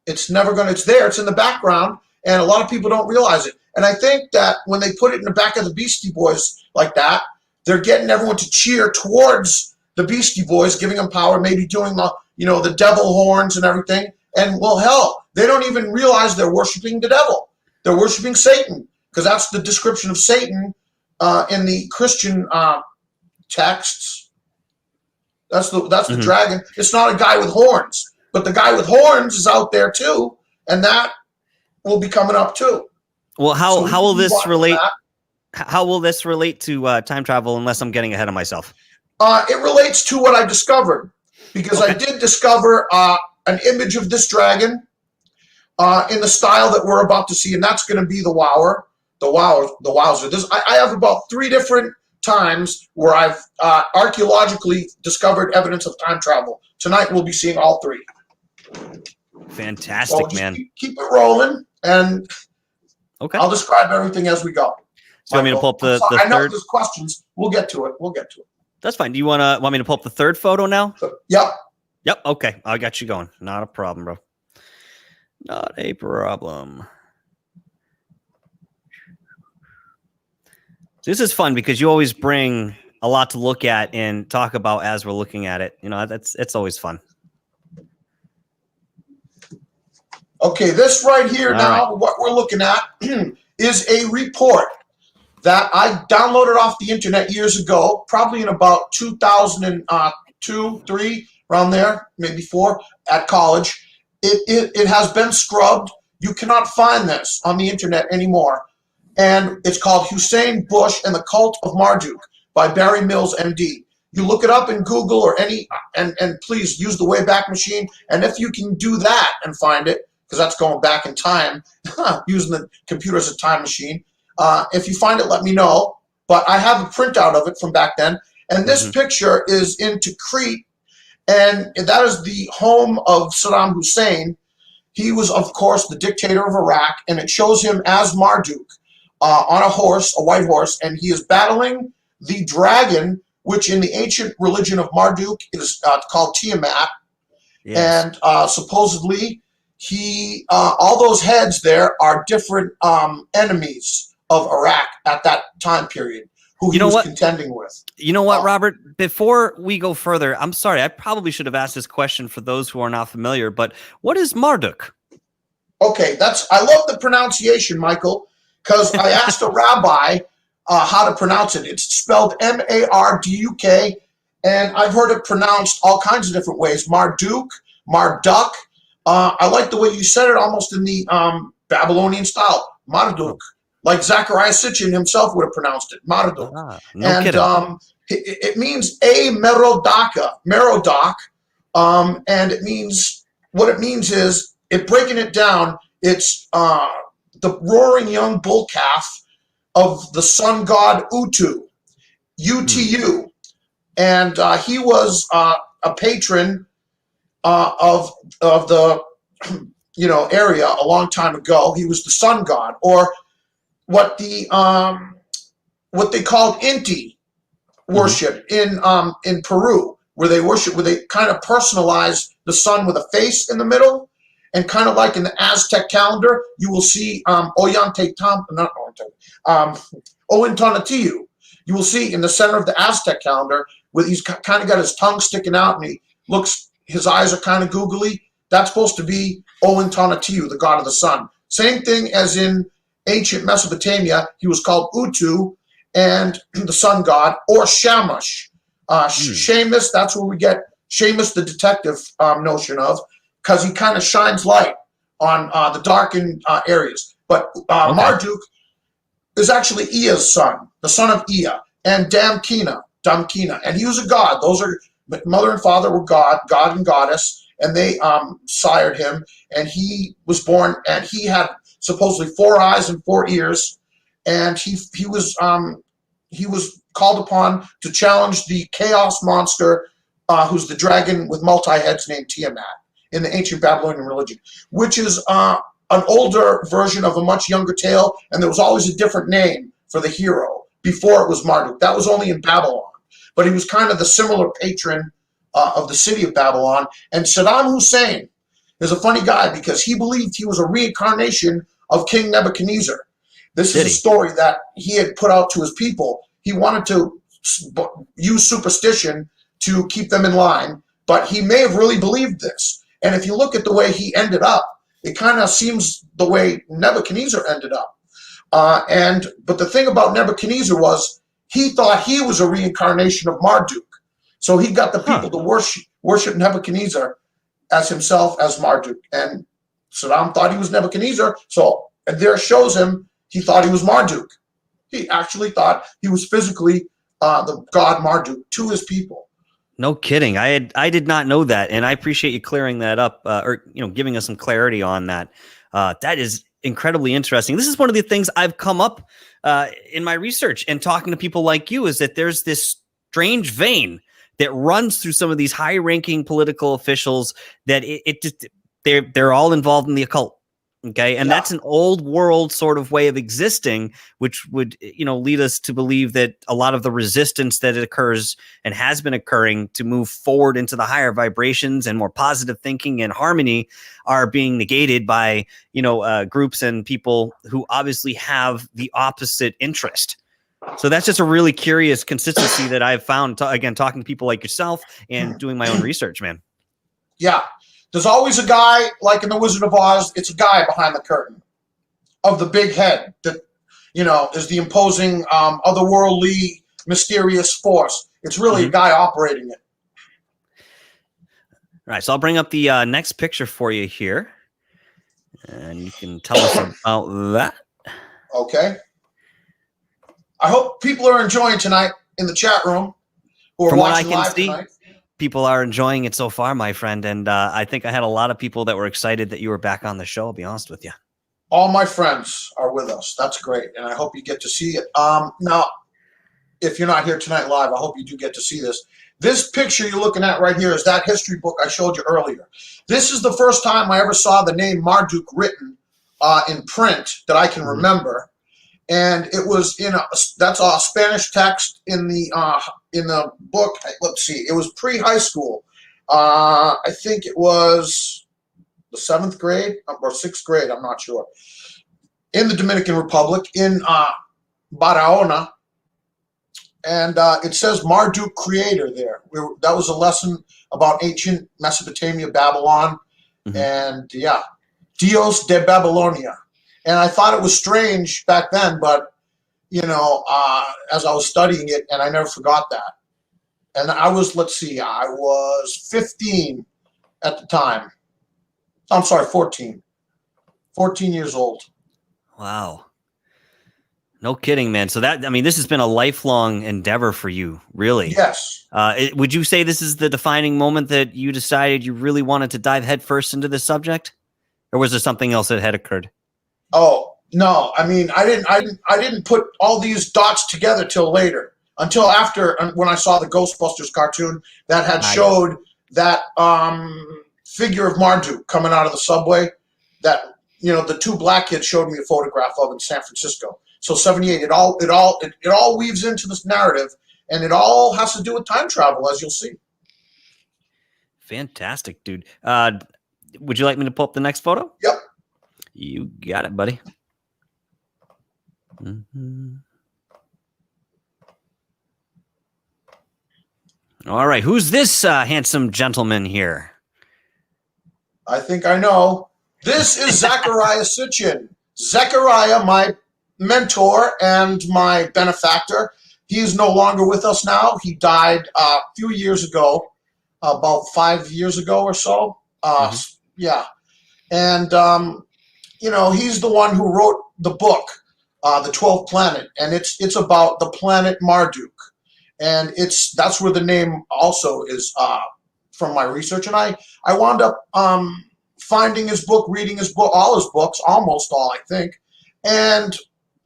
It's there. It's in the background, and a lot of people don't realize it. And I think that when they put it in the back of the Beastie Boys like that, they're getting everyone to cheer towards the Beastie Boys, giving them power, maybe doing the devil horns and everything. And well, hell, they don't even realize they're worshiping the devil. They're worshiping Satan, because that's the description of Satan in the Christian texts. That's the dragon. It's not a guy with horns, but the guy with horns is out there too, and that will be coming up too. Well, how will this relate? How will this relate to time travel? Unless I'm getting ahead of myself. It relates to what I discovered, because I did discover an image of this dragon in the style that we're about to see, and that's going to be the Wower, the Wowzer. I have about 3 different times where I've archaeologically discovered evidence of time travel. Tonight we'll be seeing all 3. Fantastic, man. Keep it rolling, and I'll describe everything as we go. So you want me to pull up the I know third? there's questions. We'll get to it. That's fine. Do you want me to pull up the third photo now? Yep. Yep. Okay. I got you going. Not a problem, bro. Not a problem. This is fun because you always bring a lot to look at and talk about as we're looking at it. It's always fun. Okay, this right here what we're looking at is a report that I downloaded off the internet years ago, probably in about 2002, 3, around there, maybe 4, at college. It has been scrubbed. You cannot find this on the internet anymore. And it's called Hussein Bush and the Cult of Marduk by Barry Mills, MD. You look it up in Google or and please use the Wayback Machine. And if you can do that and find it, because that's going back in time, using the computer as a time machine. If you find it, let me know. But I have a printout of it from back then. And this picture is in Tikrit, and that is the home of Saddam Hussein. He was, of course, the dictator of Iraq, and it shows him as Marduk on a horse, a white horse, and he is battling the dragon, which in the ancient religion of Marduk is called Tiamat. Yes. And supposedly, all those heads there are different enemies of Iraq at that time period, who he was contending with. You know what, Robert? Before we go further, I'm sorry, I probably should have asked this question for those who are not familiar, but what is Marduk? Okay, I love the pronunciation, Michael, because I asked a rabbi how to pronounce it. It's spelled Marduk, and I've heard it pronounced all kinds of different ways. Marduk, Marduk. I like the way you said it, almost in the Babylonian style, Marduk, like Zechariah Sitchin himself would have pronounced it, Marduk. It means a Merodach, and it means, what it means is, breaking it down, it's the roaring young bull calf of the sun god Utu, UTU, and he was a patron of the area a long time ago. He was the sun god, or what they called Inti worship in Peru, where they kind of personalize the sun with a face in the middle, and kind of like in the Aztec calendar, you will see Ointonatiuh. You will see in the center of the Aztec calendar, where he's kind of got his tongue sticking out, and his eyes are kind of googly. That's supposed to be Ointonatiuh, the god of the sun. Same thing as in ancient Mesopotamia, he was called Utu, and the sun god, or Shamash. Shamus, that's where we get Shamus the detective notion of, because he kind of shines light on the darkened areas. But Marduk is actually Ea's son, the son of Ea, and Damkina, and he was a god. Those are mother and father were god and goddess, and they sired him, and he was born, and he had supposedly 4 eyes and 4 ears, and he was called upon to challenge the chaos monster, who's the dragon with multi-heads named Tiamat in the ancient Babylonian religion, which is an older version of a much younger tale, and there was always a different name for the hero before it was Marduk. That was only in Babylon, but he was kind of the similar patron of the city of Babylon. And Saddam Hussein is a funny guy because he believed he was a reincarnation of King Nebuchadnezzar. This Did is a he? story that he had put out to his people. He wanted to use superstition to keep them in line, but he may have really believed this. And if you look at the way he ended up, it kind of seems the way Nebuchadnezzar ended up. But the thing about Nebuchadnezzar was he thought he was a reincarnation of Marduk. So he got the people to worship Nebuchadnezzar as himself, as Marduk. And Saddam thought he was Nebuchadnezzar. So and there shows him he thought he was Marduk. He actually thought he was physically the god Marduk to his people. No kidding. I did not know that, and I appreciate you clearing that up, or giving us some clarity on that. That is incredibly interesting. This is one of the things I've come up in my research and talking to people like you, is that there's this strange vein that runs through some of these high-ranking political officials that they're all involved in the occult. Okay. And that's an old world sort of way of existing, which would, lead us to believe that a lot of the resistance that occurs and has been occurring to move forward into the higher vibrations and more positive thinking and harmony are being negated by, groups and people who obviously have the opposite interest. So that's just a really curious consistency that I've found, again, talking to people like yourself and doing my own research, man. Yeah. There's always a guy, like in The Wizard of Oz, it's a guy behind the curtain of the big head that, is the imposing, otherworldly, mysterious force. It's really a guy operating it. All right, so I'll bring up the next picture for you here, and you can tell us about that. Okay. I hope people are enjoying tonight in the chat room who are From what I watching can live see, tonight. people are enjoying it so far, my friend, and I think I had a lot of people that were excited that you were back on the show, I'll be honest with you. All my friends are with us. That's great, and I hope you get to see it. Now, if you're not here tonight live, I hope you do get to see this. This picture you're looking at right here is that history book I showed you earlier. This is the first time I ever saw the name Marduk written in print that I can remember. And it was that's a Spanish text in the book. Let's see, it was pre-high school. I think it was the 7th grade or 6th grade. I'm not sure. In the Dominican Republic, in Barahona, and it says Marduk creator there. That was a lesson about ancient Mesopotamia, Babylon, and Dios de Babylonia. And I thought it was strange back then, but, as I was studying it, and I never forgot that. And I was, I was 15 at the time. I'm sorry, 14. 14 years old. Wow. No kidding, man. So this has been a lifelong endeavor for you, really. Yes. Would you say this is the defining moment that you decided you really wanted to dive headfirst into this subject? Or was there something else that had occurred? Oh, no. I didn't put all these dots together till later, until after when I saw the Ghostbusters cartoon that had showed that figure of Marduk coming out of the subway that, the 2 black kids showed me a photograph of in San Francisco. So 78, it all weaves into this narrative, and it all has to do with time travel, as you'll see. Fantastic, dude. Would you like me to pull up the next photo? Yep. You got it, buddy. All right. Who's this handsome gentleman here? I think I know. This is Zechariah Sitchin. Zechariah, my mentor and my benefactor. He is no longer with us now. He died a few years ago, about 5 years ago or so. Yeah. And, he's the one who wrote the book, The 12th Planet, and it's about the planet Marduk. And that's where the name also is from my research. And I wound up finding his book, reading his book, all his books, almost all, I think, and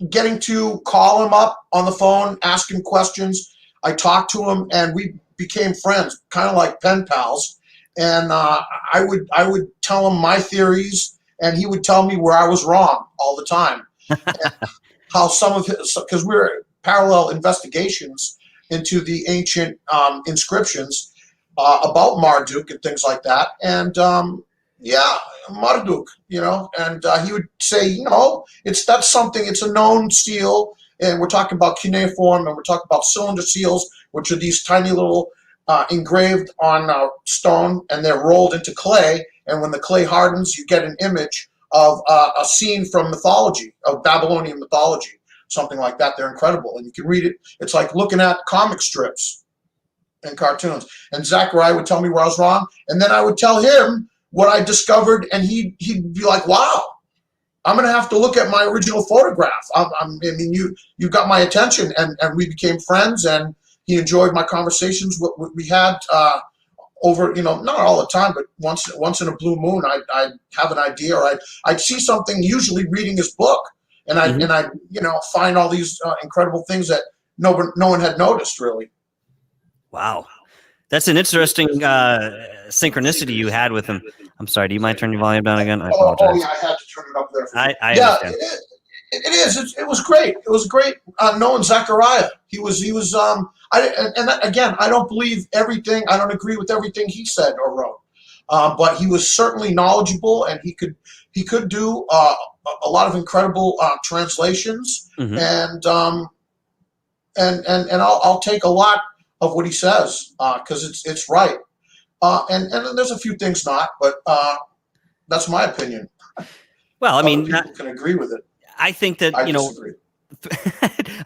getting to call him up on the phone, ask him questions. I talked to him, and we became friends, kind of like pen pals. And I would tell him my theories, and he would tell me where I was wrong all the time. How some of his, because we're parallel investigations into the ancient inscriptions about Marduk and things like that. And Yeah, Marduk, and he would say, it's a known seal, and we're talking about cuneiform, and we're talking about cylinder seals, which are these tiny little engraved on stone, and they're rolled into clay, and when the clay hardens, you get an image of a scene from mythology, of Babylonian mythology, something like that. They're incredible, and you can read it. It's like looking at comic strips and cartoons. And Zechariah would tell me where I was wrong, and then I would tell him what I discovered, and he'd be like, "Wow, I'm gonna have to look at my original photograph." You got my attention, and we became friends, and he enjoyed my conversations. We had over, not all the time, but once in a blue moon, I'd have an idea, or I'd see something. Usually reading his book, and I find all these incredible things that no one had noticed really. Wow. That's an interesting synchronicity you had with him. I'm sorry. Do you mind turning your volume down again? I apologize. Oh yeah, I had to turn it up there. I understand. Understand. It is. It was great. It was great knowing Zechariah. He was. I don't believe everything. I don't agree with everything he said or wrote. But he was certainly knowledgeable, and he could do a lot of incredible translations. Mm-hmm. And I'll take a lot of what he says because it's right. And there's a few things not, but that's my opinion. Well, I mean, people can agree with it. I think that I disagree.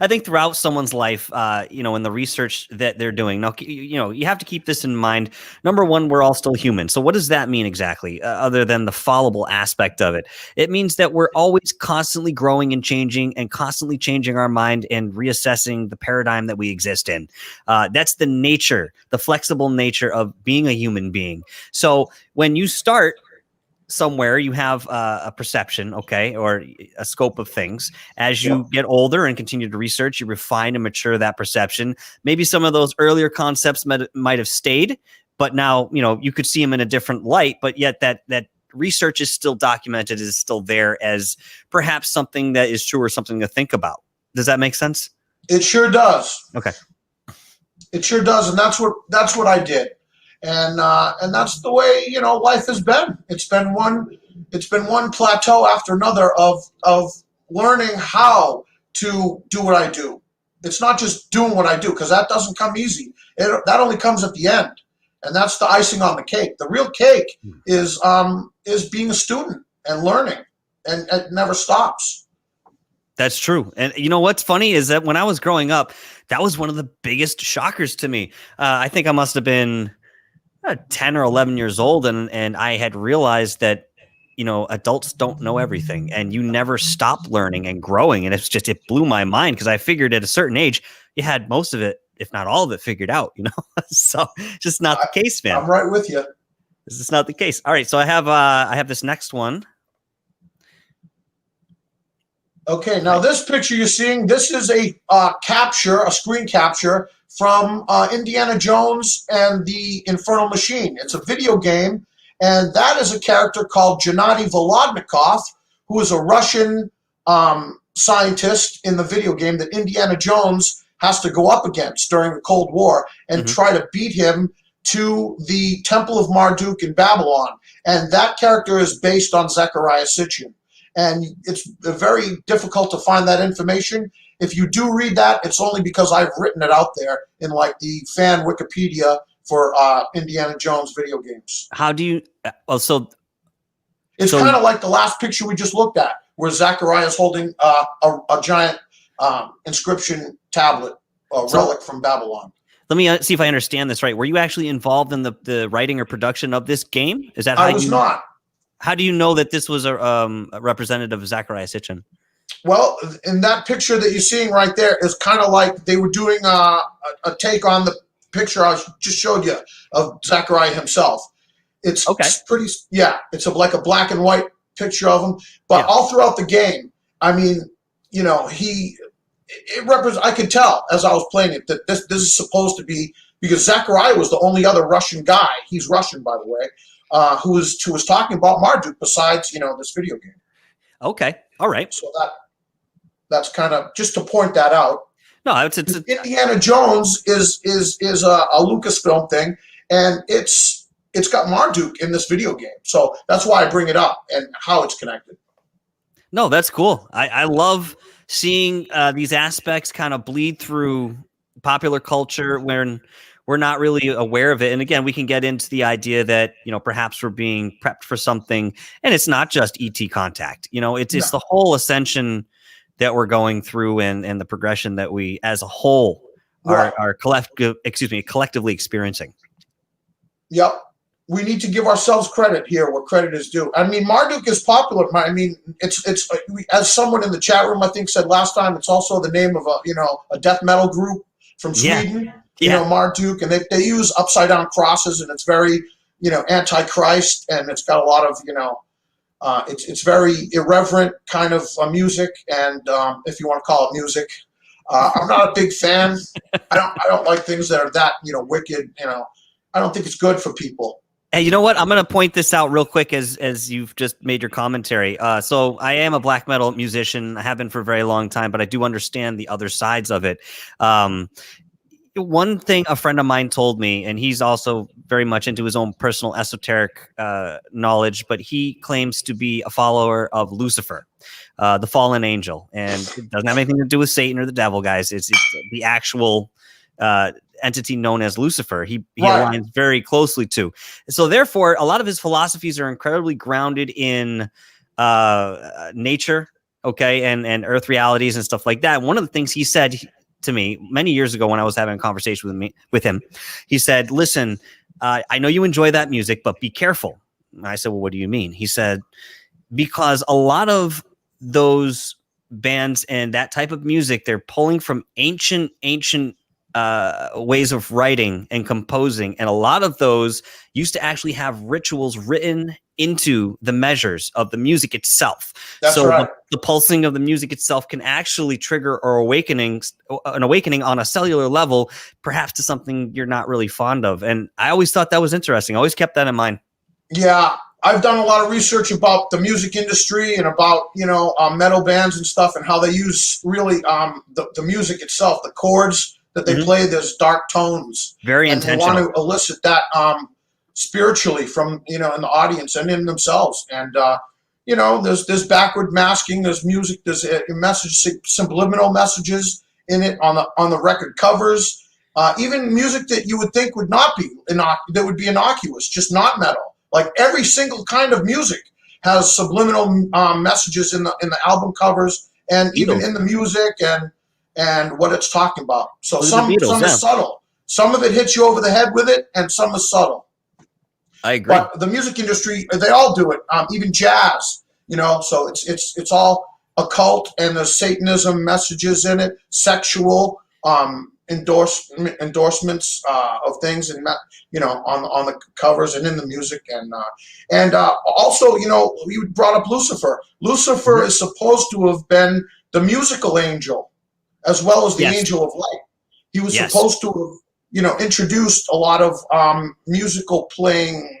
I think throughout someone's life, in the research that they're doing, now, you have to keep this in mind. Number one, we're all still human. So what does that mean exactly, other than the fallible aspect of it? It means that we're always constantly growing and constantly changing our mind and reassessing the paradigm that we exist in. That's the nature, the flexible nature of being a human being. So when you start somewhere, you have a perception, okay, or a scope of things. As you get older and continue to research, you refine and mature that perception. Maybe some of those earlier concepts might have stayed, but now, you could see them in a different light, but yet that research is still documented, is still there as perhaps something that is true or something to think about. Does that make sense? It sure does. Okay. It sure does. And that's what I did. And that's the way life has been. It's been one plateau after another of learning how to do what I do. It's not just doing what I do, because that doesn't come easy. That only comes at the end, and that's the icing on the cake. The real cake is being a student and learning, and it never stops. That's true. And what's funny is that when I was growing up, that was one of the biggest shockers to me. I think I must have been 10 or 11 years old, and I had realized that adults don't know everything, and you never stop learning and growing. And it blew my mind, because I figured at a certain age you had most of it, if not all of it, figured out. So just not the case, man. I'm right with you. This is not the case. All right, so I have this next one. Okay, now this picture you're seeing, this is a screen capture from Indiana Jones and the Infernal Machine. It's a video game, and that is a character called Gennady Volodnikov, who is a Russian scientist in the video game that Indiana Jones has to go up against during the Cold War and try to beat him to the Temple of Marduk in Babylon. And that character is based on Zechariah Sitchin. And it's very difficult to find that information. If you do read that, it's only because I've written it out there in like the fan Wikipedia for Indiana Jones video games. How do you? It's kind of like the last picture we just looked at, where Zechariah is holding a giant inscription tablet, relic from Babylon. Let me see if I understand this right. Were you actually involved in the writing or production of this game? Is that how I was not. How do you know that this was a representative of Zechariah Sitchin? Well, in that picture that you're seeing right there is kind of like they were doing a take on the picture I just showed you of Zechariah himself. It's pretty, it's like a black and white picture of him. But all throughout the game, I mean, I could tell as I was playing it that this is supposed to be, because Zechariah was the only other Russian guy, he's Russian by the way, who was talking about Marduk besides, this video game. Okay. All right. So that's kind of just to point that out. No, it's Indiana Jones is a Lucasfilm thing, and it's it's got Marduk in this video game. So that's why I bring it up and how it's connected. No, that's cool. I love seeing these aspects kind of bleed through popular culture when we're not really aware of it. And again, we can get into the idea that, perhaps we're being prepped for something, and it's not just ET contact. It's the whole ascension that we're going through and the progression that we as a whole are collectively experiencing. Yep. We need to give ourselves credit here where credit is due. I mean, Marduk is popular. I mean, it's as someone in the chat room I think said last time, it's also the name of a death metal group from Sweden. Marduk, and they use upside down crosses, and it's very antichrist, and it's got a lot of it's very irreverent kind of music, and if you want to call it music, I'm not a big fan. I don't like things that are that wicked. I don't think it's good for people. Hey, you know what? I'm going to point this out real quick as you've just made your commentary. So I am a black metal musician. I have been for a very long time, but I do understand the other sides of it. One thing a friend of mine told me, and he's also very much into his own personal esoteric knowledge, but he claims to be a follower of Lucifer, the fallen angel. And it doesn't have anything to do with Satan or the devil, guys. It's the actual entity known as Lucifer. He aligns very closely to. So therefore, a lot of his philosophies are incredibly grounded in nature, and earth realities and stuff like that. One of the things he said to me many years ago when I was having a conversation with him, he said, listen, I know you enjoy that music, but be careful. And I said, well, what do you mean? He said, because a lot of those bands and that type of music, they're pulling from ancient ways of writing and composing, and a lot of those used to actually have rituals written into the measures of the music itself. That's right. The pulsing of the music itself can actually trigger an awakening on a cellular level, perhaps to something you're not really fond of. And I always thought that was interesting. I always kept that in mind. Yeah, I've done a lot of research about the music industry and about metal bands and stuff, and how they use really the music itself, the chords that they play. There's dark tones, very intentional. They want to elicit that spiritually from in the audience and in themselves. And there's backward masking, there's music, there's a message, subliminal messages in it on the record covers. Even music that you would think would not be that would be innocuous, just not metal. Like every single kind of music has subliminal messages in the album covers, and even in the music and what it's talking about. So some is subtle. Some of it hits you over the head with it, and some is subtle. I agree. But the music industry, they all do it. Even jazz, So it's all occult, and there's Satanism messages in it, sexual endorsements of things, and on the covers and in the music, and also you brought up Lucifer. Lucifer is supposed to have been the musical angel, as well as the angel of light. He was supposed to have, introduced a lot of musical playing,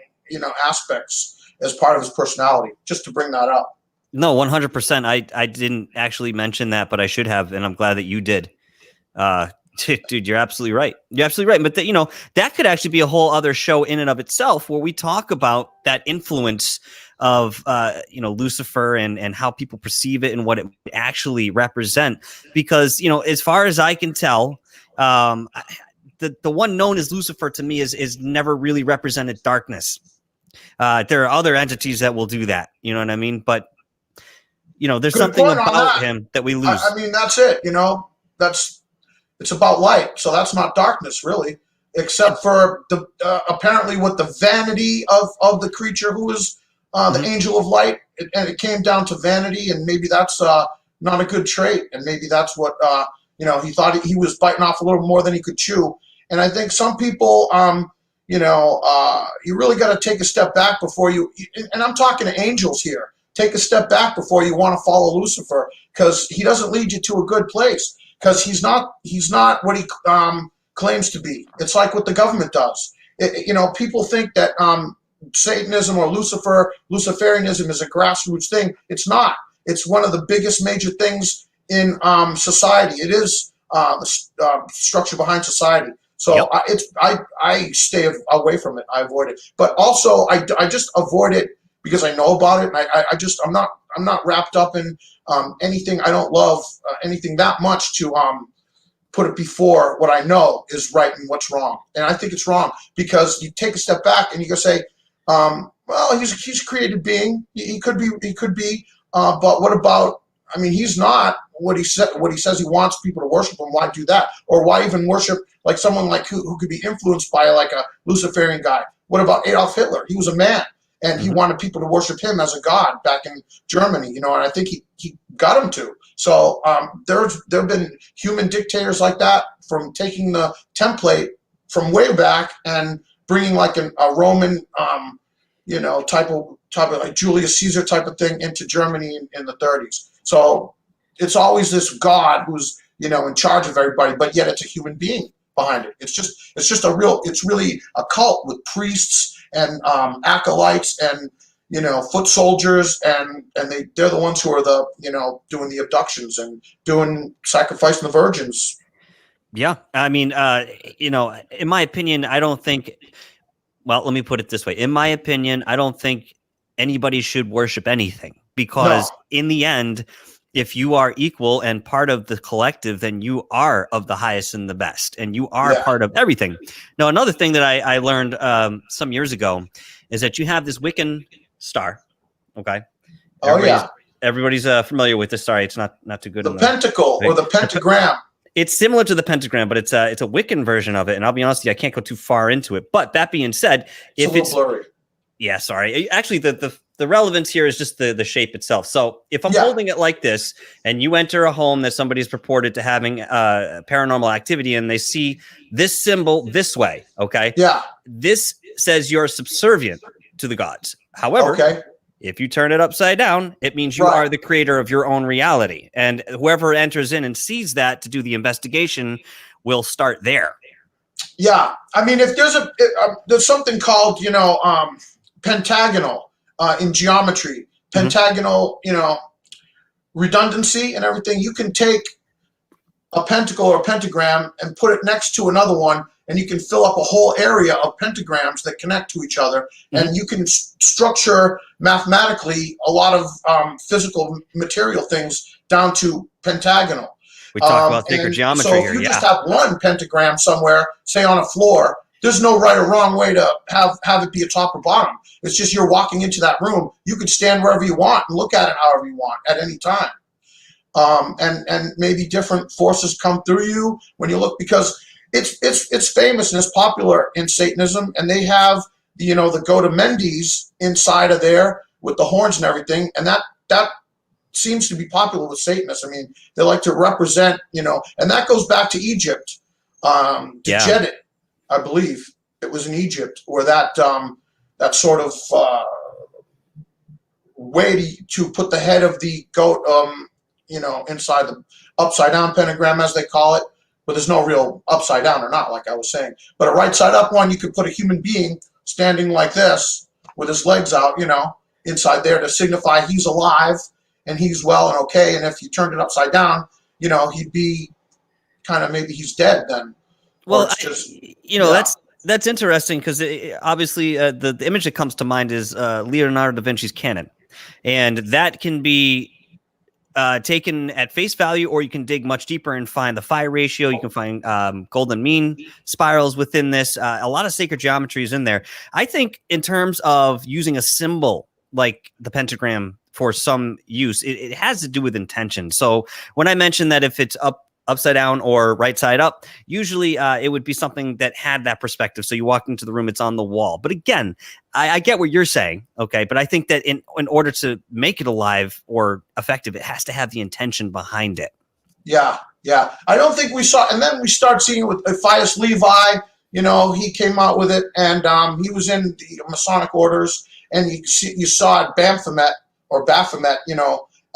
aspects as part of his personality, just to bring that up. No, 100%. I didn't actually mention that, but I should have, and I'm glad that you did. Dude, you're absolutely right. You're absolutely right. But that could actually be a whole other show in and of itself, where we talk about that influence of Lucifer and how people perceive it and what it actually represent. Because as far as I can tell, the one known as Lucifer to me is never really represented darkness. There are other entities that will do that. You know what I mean? But there's Good something point about him that we lose. I mean, that's it. It's about light, so that's not darkness, really, except for the apparently with the vanity of the creature who is the angel of light, and it came down to vanity, and maybe that's not a good trait, and maybe that's what he thought he was biting off a little more than he could chew. And I think some people, you really got to take a step back before you. And I'm talking to angels here. Take a step back before you want to follow Lucifer, because he doesn't lead you to a good place. Because he's not what he claims to be. It's like what the government does. People think that Satanism or Luciferianism is a grassroots thing. It's not. It's one of the biggest major things in society. It is the structure behind society. So Yep. I stay away from it. I avoid it. But also I just avoid it because I know about it, and I'm not wrapped up in anything. I don't love anything that much to put it before what I know is right and what's wrong. And I think it's wrong because you take a step back and you go say, well, he's a created being. He could be. But what about? I mean, he's not what he says he wants people to worship him. Why do that? Or why even worship like someone like who could be influenced by like a Luciferian guy? What about Adolf Hitler? He was a man, and he wanted people to worship him as a god back in Germany. You know, and I think he got him to. So there have been human dictators like that, from taking the template from way back and bringing like a Roman, type of like Julius Caesar type of thing into Germany in the 30s. So it's always this god who's in charge of everybody, but yet it's a human being behind it. It's really a cult with priests and acolytes and foot soldiers, and they're the ones who are doing the abductions and sacrificing the virgins. Yeah, I mean, in my opinion, I don't think. Well, let me put it this way. In my opinion, I don't think anybody should worship anything, because in the end, if you are equal and part of the collective, then you are of the highest and the best, and you are part of everything. Now, another thing that I learned some years ago is that you have this Wiccan star. Okay. Everybody's familiar with this. Sorry, it's not too good. The pentacle or the pentagram. It's similar to the pentagram, but it's a Wiccan version of it. And I'll be honest with you, I can't go too far into it. But that being said, if it's blurry. Yeah, sorry. Actually, the relevance here is just the shape itself. So if I'm holding it like this, and you enter a home that somebody's purported to having paranormal activity, and they see this symbol this way, okay? Yeah. This says you're subservient to the gods. However, if you turn it upside down, it means you are the creator of your own reality. And whoever enters in and sees that to do the investigation will start there. Yeah. I mean, if there's something called, pentagonal in geometry, pentagonal, redundancy and everything. You can take a pentacle or a pentagram and put it next to another one, and you can fill up a whole area of pentagrams that connect to each other, and you can structure mathematically a lot of physical material things down to pentagonal. We talk about sacred geometry here. So if you just have one pentagram somewhere, say on a floor, there's no right or wrong way to have it be a top or bottom. It's just you're walking into that room. You could stand wherever you want and look at it however you want at any time. And maybe different forces come through you when you look, because it's famous and it's popular in Satanism, and they have the Gota Mendes inside of there with the horns and everything, and that seems to be popular with Satanists. I mean, they like to represent, and that goes back to Egypt, to Jedit, I believe it was in Egypt, where that sort of way to put the head of the goat, inside the upside down pentagram, as they call it, but there's no real upside down or not, like I was saying. But a right side up one, you could put a human being standing like this with his legs out, inside there to signify he's alive and he's well and okay. And if you turned it upside down, he'd be kind of, maybe he's dead then. Well, that's interesting, because obviously the image that comes to mind is Leonardo da Vinci's Canon, and that can be taken at face value, or you can dig much deeper and find the phi ratio. You can find golden mean spirals within this. A lot of sacred geometry is in there. I think in terms of using a symbol like the pentagram for some use, it has to do with intention. So when I mentioned that if it's upside down or right side up, usually it would be something that had that perspective. So you walk into the room, it's on the wall. But again, I get what you're saying, okay? But I think that in order to make it alive or effective, it has to have the intention behind it. Yeah. I don't think we saw, and then we start seeing it with Phias Levi. He came out with it, and he was in the Masonic orders, and you saw it Baphomet,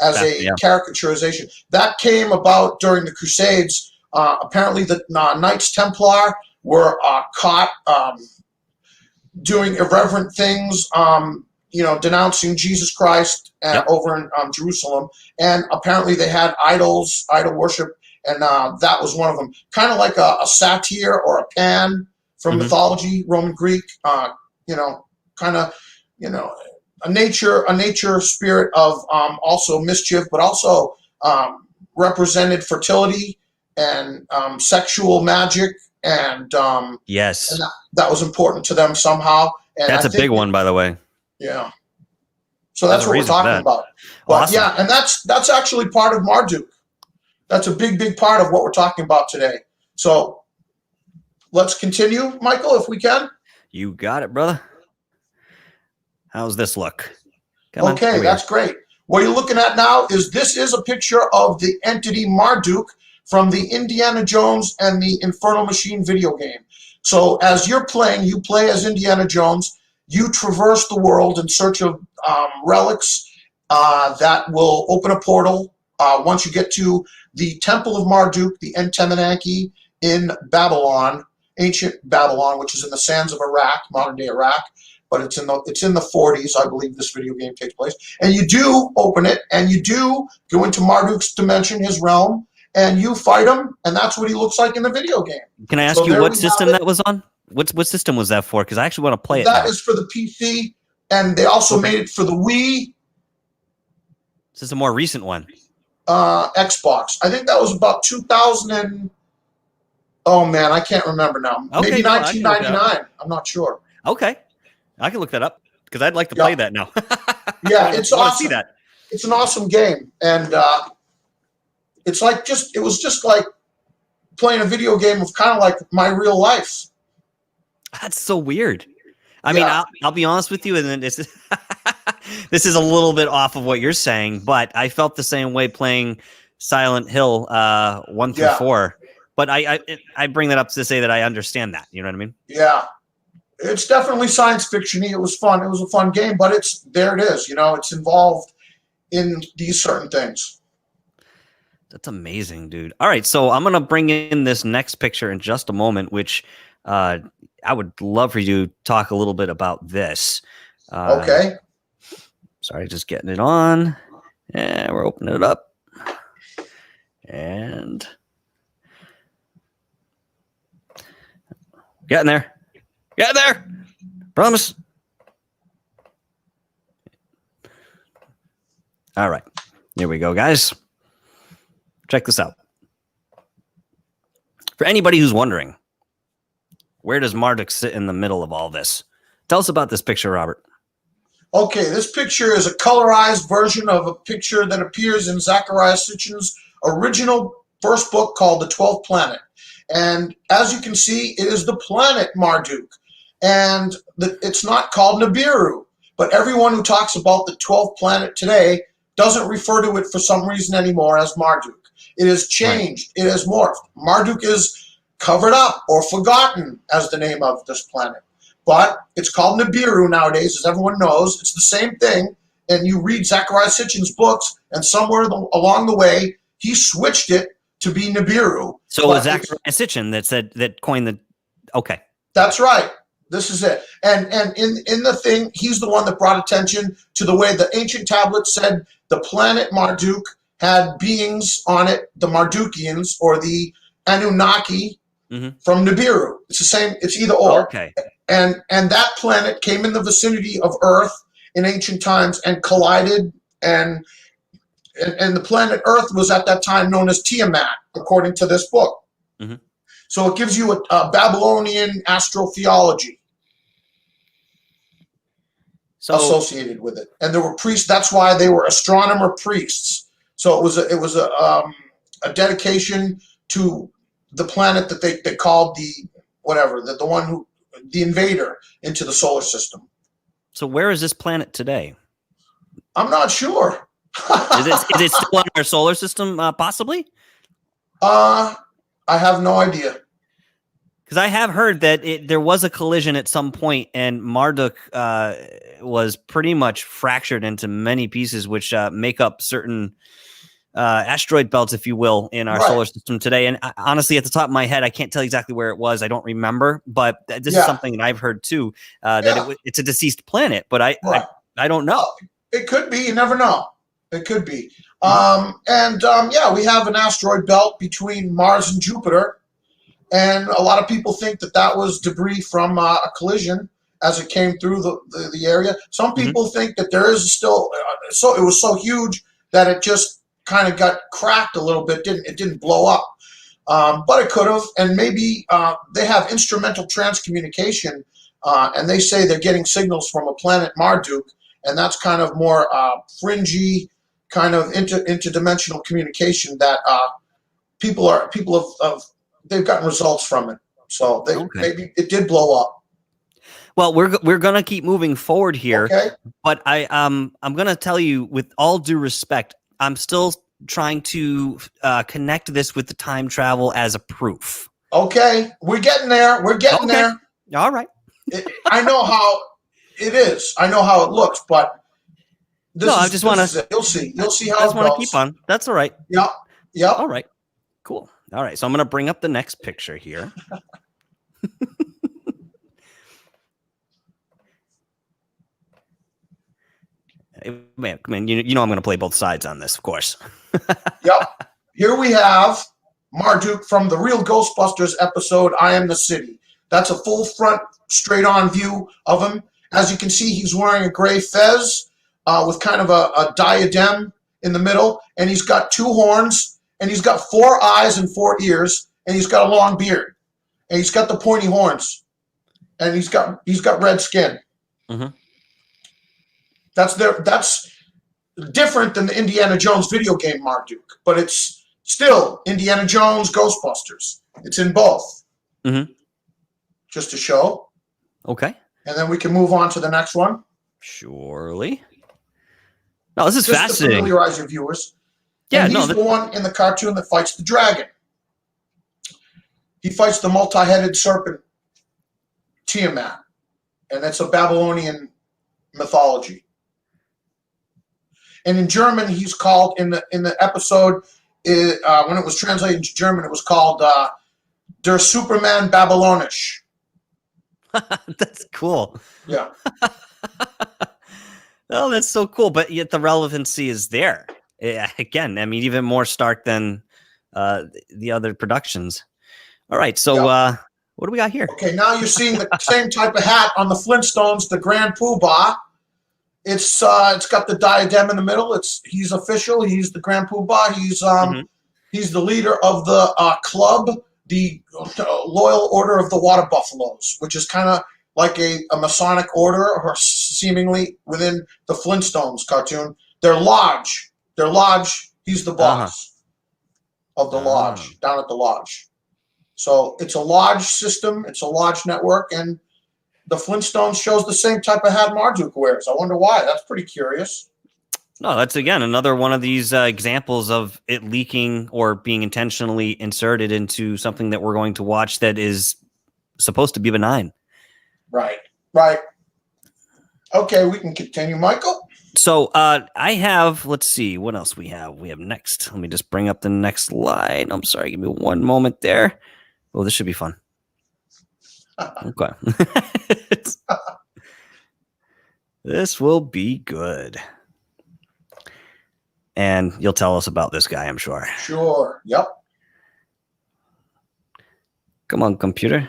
as a caricaturization. That came about during the Crusades. Apparently the Knights Templar were caught doing irreverent things, denouncing Jesus Christ over in Jerusalem. And apparently they had idol worship and that was one of them. Kind of like a satyr or a Pan from mythology, Roman Greek. Kind of, a nature spirit of also mischief, but also represented fertility and sexual magic, and yes, and that was important to them somehow. And that's a big one, by the way. Yeah. So that's what we're talking about. But awesome. yeah, and that's actually part of Marduk. That's a big part of what we're talking about today. So let's continue, Michael, if we can. You got it, brother. How's this look? Okay, that's great. What you're looking at now is a picture of the entity Marduk from the Indiana Jones and the Infernal Machine video game. So as you're playing, you play as Indiana Jones. You traverse the world in search of relics that will open a portal once you get to the Temple of Marduk, the Entemenanki in Babylon, ancient Babylon, which is in the sands of Iraq, modern-day Iraq, but it's in the 40s, I believe this video game takes place. And you do open it, and you do go into Marduk's dimension, his realm, and you fight him, and that's what he looks like in the video game. Can I ask you what system that was on? What system was that for? Because I actually want to play it. That is for the PC, and they also made it for the Wii. This is a more recent one. Xbox. I think that was about 2000 and... Oh, man, I can't remember now. Okay, maybe 1999. I'm not sure. Okay. I can look that up because I'd like to play that now. Yeah, it's awesome. See that. It's an awesome game, and it's like it was just like playing a video game of kind of like my real life. That's so weird. I mean, I'll be honest with you, and then this is a little bit off of what you're saying, but I felt the same way playing Silent Hill 1 through 4. But I bring that up to say that I understand that. You know what I mean? Yeah. It's definitely science fiction-y. It was fun. It was a fun game, but there it is. It's involved in these certain things. That's amazing, dude. All right, so I'm going to bring in this next picture in just a moment, which I would love for you to talk a little bit about this. Okay. Sorry, just getting it on. And we're opening it up. And getting there. Get there. Promise. All right. Here we go, guys. Check this out. For anybody who's wondering, where does Marduk sit in the middle of all this? Tell us about this picture, Robert. Okay, this picture is a colorized version of a picture that appears in Zechariah Sitchin's original first book called The 12th Planet. And as you can see, it is the planet Marduk. And it's not called Nibiru. But everyone who talks about the 12th planet today doesn't refer to it for some reason anymore as Marduk. It has changed. Right. It has morphed. Marduk is covered up or forgotten as the name of this planet. But it's called Nibiru nowadays, as everyone knows. It's the same thing. And you read Zechariah Sitchin's books, and somewhere along the way, he switched it to be Nibiru. So it was Zechariah Sitchin that coined the... Okay. That's right. This is it. And in the thing, he's the one that brought attention to the way the ancient tablets said the planet Marduk had beings on it, the Mardukians or the Anunnaki from Nibiru. It's the same. It's either or. Okay. And that planet came in the vicinity of Earth in ancient times and collided, and the planet Earth was at that time known as Tiamat, according to this book. So it gives you a Babylonian astrotheology associated with it. And there were priests. That's why they were astronomer priests. So it was a dedication to the planet that they called the invader into the solar system. So where is this planet today? I'm not sure. Is it still in our solar system, possibly? I have no idea. Because I have heard that there was a collision at some point, and Marduk was pretty much fractured into many pieces, which make up certain asteroid belts, if you will, in our solar system today. And honestly, at the top of my head, I can't tell exactly where it was. I don't remember, but this is something that I've heard too, that it's a deceased planet, but I don't know. It could be. You never know. It could be. Yeah, we have an asteroid belt between Mars and Jupiter. And a lot of people think that that was debris from a collision as it came through the area. Some people think that there is still, so it was so huge that it just kind of got cracked a little bit. It didn't blow up. But it could have. And maybe they have instrumental transcommunication, and they say they're getting signals from a planet Marduk, and that's kind of more fringy, kind of interdimensional communication that people have they've gotten results from it. So maybe it did blow up. Well, we're gonna keep moving forward here, but I'm gonna tell you, with all due respect, I'm still trying to connect this with the time travel as a proof. Okay, we're getting there. We're getting there. All right. I know how it is. I know how it looks, but I just want to. You'll see. You'll see how I just want to keep on. That's all right. Yep. All right. Cool. All right. So I'm going to bring up the next picture here. Man, come in. You know I'm going to play both sides on this, of course. Yep. Here we have Marduk from the Real Ghostbusters episode, I Am the City. That's a full front, straight-on view of him. As you can see, he's wearing a gray fez with kind of a diadem in the middle, and he's got 2 horns, and he's got 4 eyes and 4 ears, and he's got a long beard, and he's got the pointy horns, and he's got red skin. That's different than the Indiana Jones video game Marduk, but it's still Indiana Jones Ghostbusters. It's in both. Just to show. Okay. And then we can move on to the next one. Surely. No, this is just fascinating. To familiarize your viewers. Yeah, and he's the one in the cartoon that fights the dragon. He fights the multi-headed serpent Tiamat, and that's a Babylonian mythology. And in German, he's called in the episode when it was translated into German, it was called Der Superman Babylonisch. That's cool. Yeah. Oh, that's so cool. But yet the relevancy is there. Again, I mean, even more stark than the other productions. All right. So what do we got here? Okay. Now you're seeing the same type of hat on the Flintstones, the Grand Poobah. It's got the diadem in the middle. He's official. He's the Grand Poobah. He's the leader of the club, the Loyal Order of the Water Buffaloes, which is kind of like a Masonic order, or seemingly within the Flintstones cartoon. Their lodge. He's the boss of the lodge, down at the lodge. So it's a lodge system. It's a lodge network, and the Flintstones shows the same type of hat Marduk wears. I wonder why. That's pretty curious. No, that's, again, another one of these examples of it leaking or being intentionally inserted into something that we're going to watch that is supposed to be benign. Right. Okay, we can continue, Michael. So I have, let's see, what else we have? We have next. Let me just bring up the next slide. I'm sorry, give me one moment there. Oh, this should be fun. Okay. This will be good. And you'll tell us about this guy, I'm sure. Sure. Yep. Come on, computer.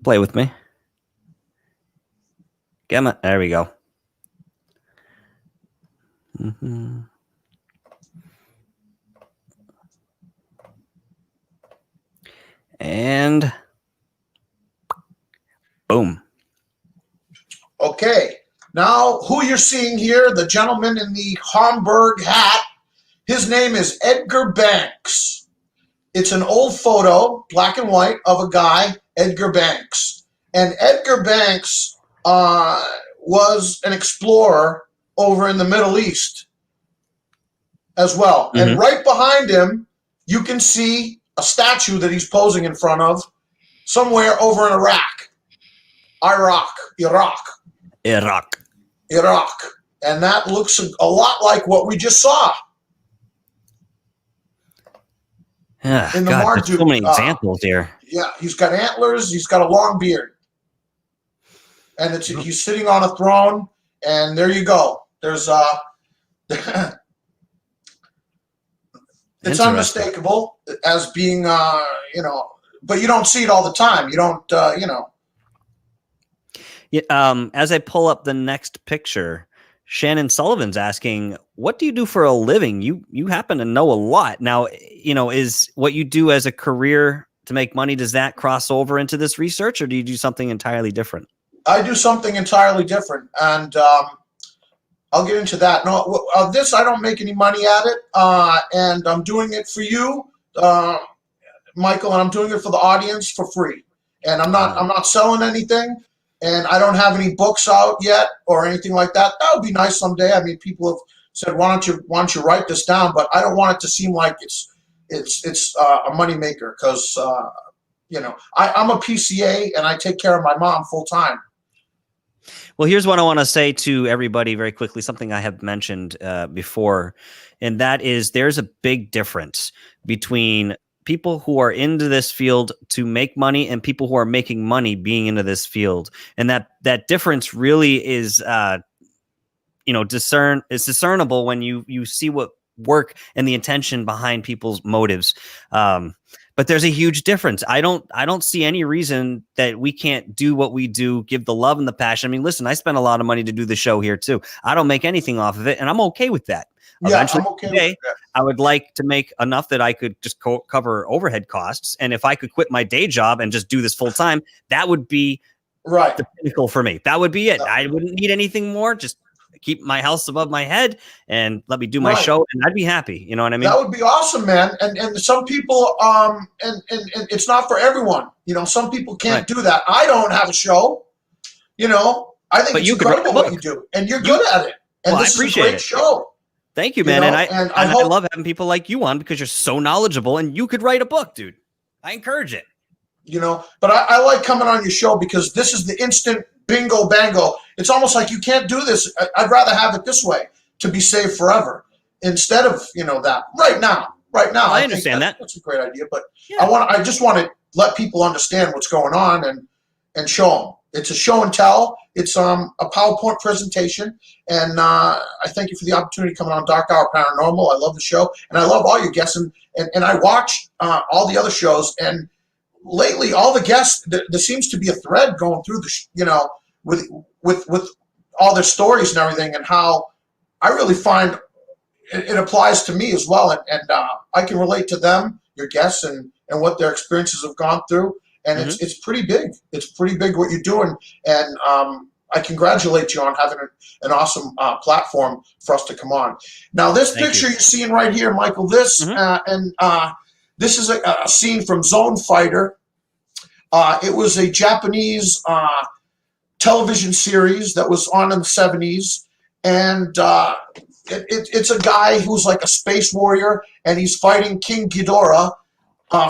Play with me. Gamma. There we go. And boom. Okay. Now, who you're seeing here, the gentleman in the Homburg hat, his name is Edgar Banks. It's an old photo, black and white, of a guy, Edgar Banks. And Edgar Banks was an explorer over in the Middle East as well. And right behind him, you can see a statue that he's posing in front of somewhere over in Iraq. And that looks a lot like what we just saw. In the Marduk, there's so many examples here. Yeah, he's got antlers. He's got a long beard. And he's sitting on a throne. And there you go. There's It's unmistakable as being, but you don't see it all the time. You don't, Yeah, as I pull up the next picture, Shannon Sullivan's asking, what do you do for a living? You happen to know a lot. Now, is what you do as a career to make money, does that cross over into this research, or do you do something entirely different? I do something entirely different, and I'll get into that. No, this, I don't make any money at it, and I'm doing it for you, Michael, and I'm doing it for the audience for free. And I'm not selling anything, and I don't have any books out yet or anything like that. That would be nice someday. I mean, people have said, why don't you write this down? But I don't want it to seem like it's a moneymaker, because I'm a PCA and I take care of my mom full time. Well, here's what I want to say to everybody very quickly, something I have mentioned before, and that is there's a big difference between people who are into this field to make money and people who are making money being into this field. And that difference really is discernible when you see what work and the intention behind people's motives. But there's a huge difference. I don't see any reason that we can't do what we do, give the love and the passion. I mean, listen, I spend a lot of money to do the show here too. I don't make anything off of it, and I'm okay with that. Yeah, eventually, I'm okay with that. I would like to make enough that I could just cover overhead costs. And if I could quit my day job and just do this full time, that would be right. The pinnacle for me. That would be it. No. I wouldn't need anything more. Just keep my house above my head and let me do my show, and I'd be happy. You know what I mean? That would be awesome, man. And some people, and it's not for everyone. Some people can't do that. I don't have a show. I think it's incredible what you do, and you're good at it. And this is a great show. Thank you, man. I love having people like you on, because you're so knowledgeable, and you could write a book, dude. I encourage it. But I like coming on your show because this is the instant bingo bango. It's almost like you can't do this. I'd rather have it this way, to be saved forever, instead of that right now. I understand that. That's a great idea, but yeah. I just want to let people understand what's going on and show them. It's a show and tell. It's a PowerPoint presentation, and I thank you for the opportunity coming on DarkHour Paranormal. I love the show, and I love all your guests, and I watch all the other shows, and lately all the guests, there seems to be a thread going through with all their stories and everything, and how I really find it applies to me as well, and I can relate to them, your guests, and what their experiences have gone through. And it's pretty big. It's pretty big what you're doing. And I congratulate you on having an awesome platform for us to come on. Now, this picture you're seeing right here, Michael, this this is a scene from Zone Fighter. It was a Japanese television series that was on in the 70s. And it's a guy who's like a space warrior, and he's fighting King Ghidorah,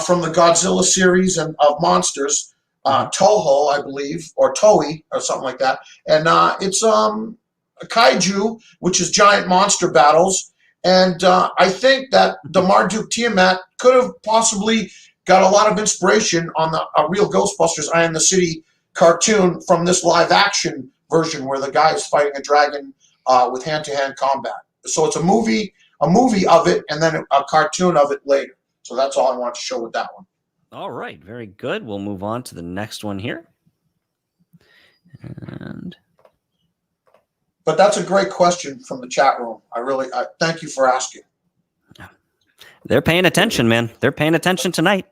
from the Godzilla series of monsters, Toho, I believe, or Toei, or something like that. And it's a kaiju, which is giant monster battles. And I think that the Marduk Tiamat could have possibly got a lot of inspiration on the real Ghostbusters I Am the City cartoon from this live action version, where the guy is fighting a dragon with hand-to-hand combat. So it's a movie of it, and then a cartoon of it later. So that's all I want to show with that one. All right. Very good. We'll move on to the next one here. But that's a great question from the chat room. I thank you for asking. They're paying attention, man. They're paying attention tonight.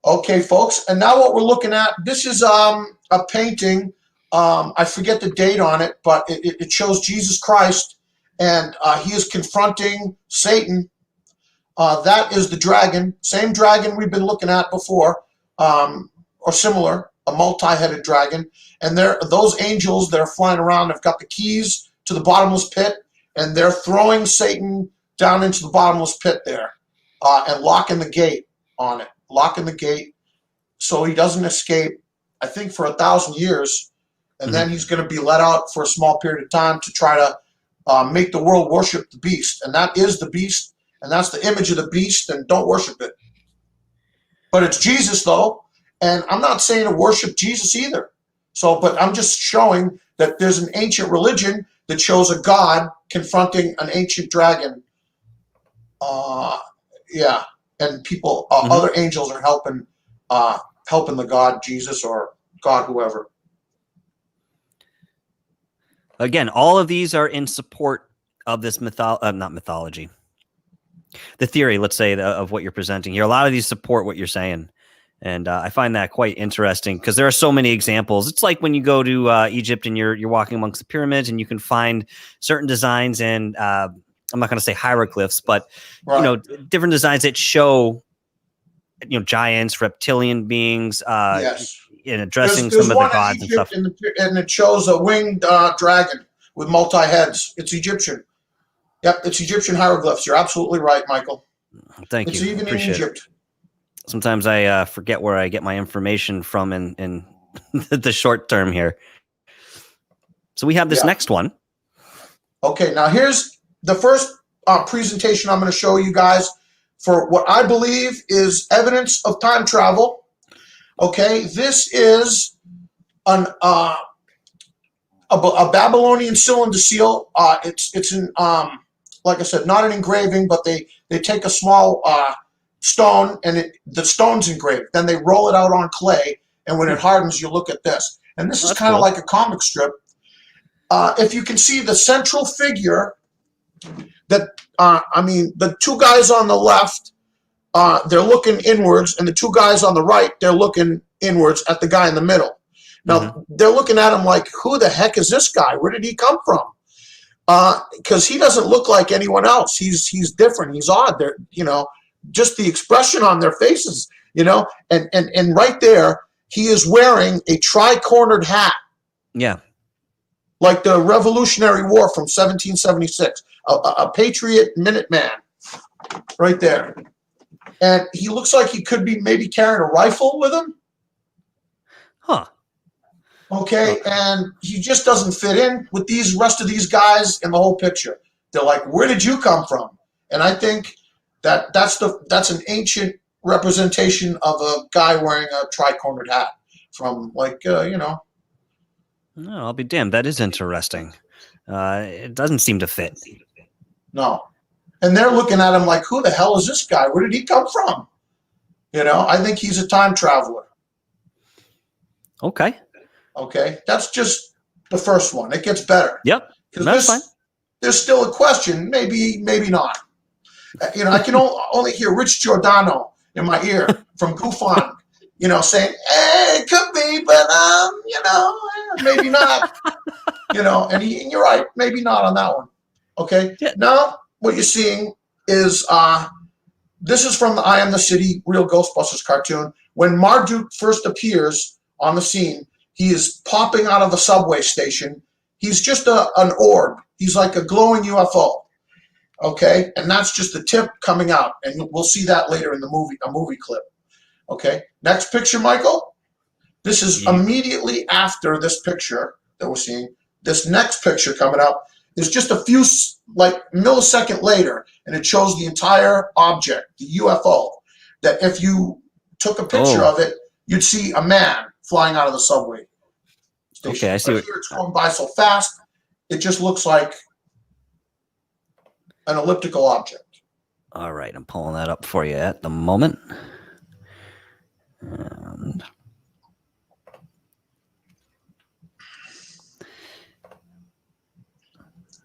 Okay, folks. And now what we're looking at, this is a painting. I forget the date on it, but it shows Jesus Christ, and he is confronting Satan. That is the dragon, same dragon we've been looking at before, or similar, a multi-headed dragon. And those angels that are flying around have got the keys to the bottomless pit, and they're throwing Satan down into the bottomless pit there, and locking the gate on it, locking the gate so he doesn't escape, I think, for 1,000 years. And then he's going to be let out for a small period of time to try to make the world worship the beast. And that is the beast. And that's the image of the beast, and don't worship it. But it's Jesus, though, and I'm not saying to worship Jesus either. But I'm just showing that there's an ancient religion that shows a god confronting an ancient dragon Yeah, and people, other angels are helping the God Jesus or God whoever. Again, all of these are in support of this not mythology. The theory, let's say, of what you're presenting here. A lot of these support what you're saying. And I find that quite interesting because there are so many examples. It's like when you go to Egypt and you're walking amongst the pyramids and you can find certain designs and I'm not going to say hieroglyphs, but different designs that show giants, reptilian beings, Yes. in addressing There's some of the gods and stuff. and it shows a winged dragon with multi heads. It's Egyptian. Yep, it's Egyptian hieroglyphs. You're absolutely right, Michael. Thank you. It's even in Egypt. Sometimes I forget where I get my information from in the short term here. So we have this next one. Okay, now here's the first presentation I'm going to show you guys for what I believe is evidence of time travel. Okay, this is a Babylonian cylinder seal. It's in like I said, not an engraving, but they take a small stone and the stone's engraved. Then they roll it out on clay, and when it hardens, you look at this. And this is kind of like a comic strip. If you can see the central figure, that the two guys on the left, they're looking inwards, and the two guys on the right, they're looking inwards at the guy in the middle. Now, they're looking at him like, who the heck is this guy? Where did he come from? Because he doesn't look like anyone else. He's different. He's odd. They're, just the expression on their faces, and right there, he is wearing a tri-cornered hat. Yeah. Like the Revolutionary War from 1776. A Patriot Minuteman. Right there. And he looks like he could be maybe carrying a rifle with him. Huh. Okay, and he just doesn't fit in with these rest of these guys in the whole picture. They're like, where did you come from? And I think that's an ancient representation of a guy wearing a tri-cornered hat from No, I'll be damned. That is interesting. It doesn't seem to fit. No. And they're looking at him like, who the hell is this guy? Where did he come from? I think he's a time traveler. Okay. Okay. That's just the first one. It gets better. Yep. That's fine. There's still a question. Maybe not. I can only hear Rich Giordano in my ear from GUFON, saying, hey, it could be, but, maybe not. And you're right. Maybe not on that one. Okay. Yeah. Now, what you're seeing is this is from the I Am the City Real Ghostbusters cartoon. When Marduk first appears on the scene, he is popping out of a subway station. He's just an orb. He's like a glowing UFO. Okay, and that's just the tip coming out, and we'll see that later in the movie, a movie clip. Okay, next picture, Michael. This is immediately after this picture that we're seeing. This next picture coming up is just a few millisecond later, and it shows the entire object, the UFO. That if you took a picture of it, you'd see a man flying out of the subway station. Okay, I see. But here it's going by so fast, it just looks like an elliptical object. All right, I'm pulling that up for you at the moment. And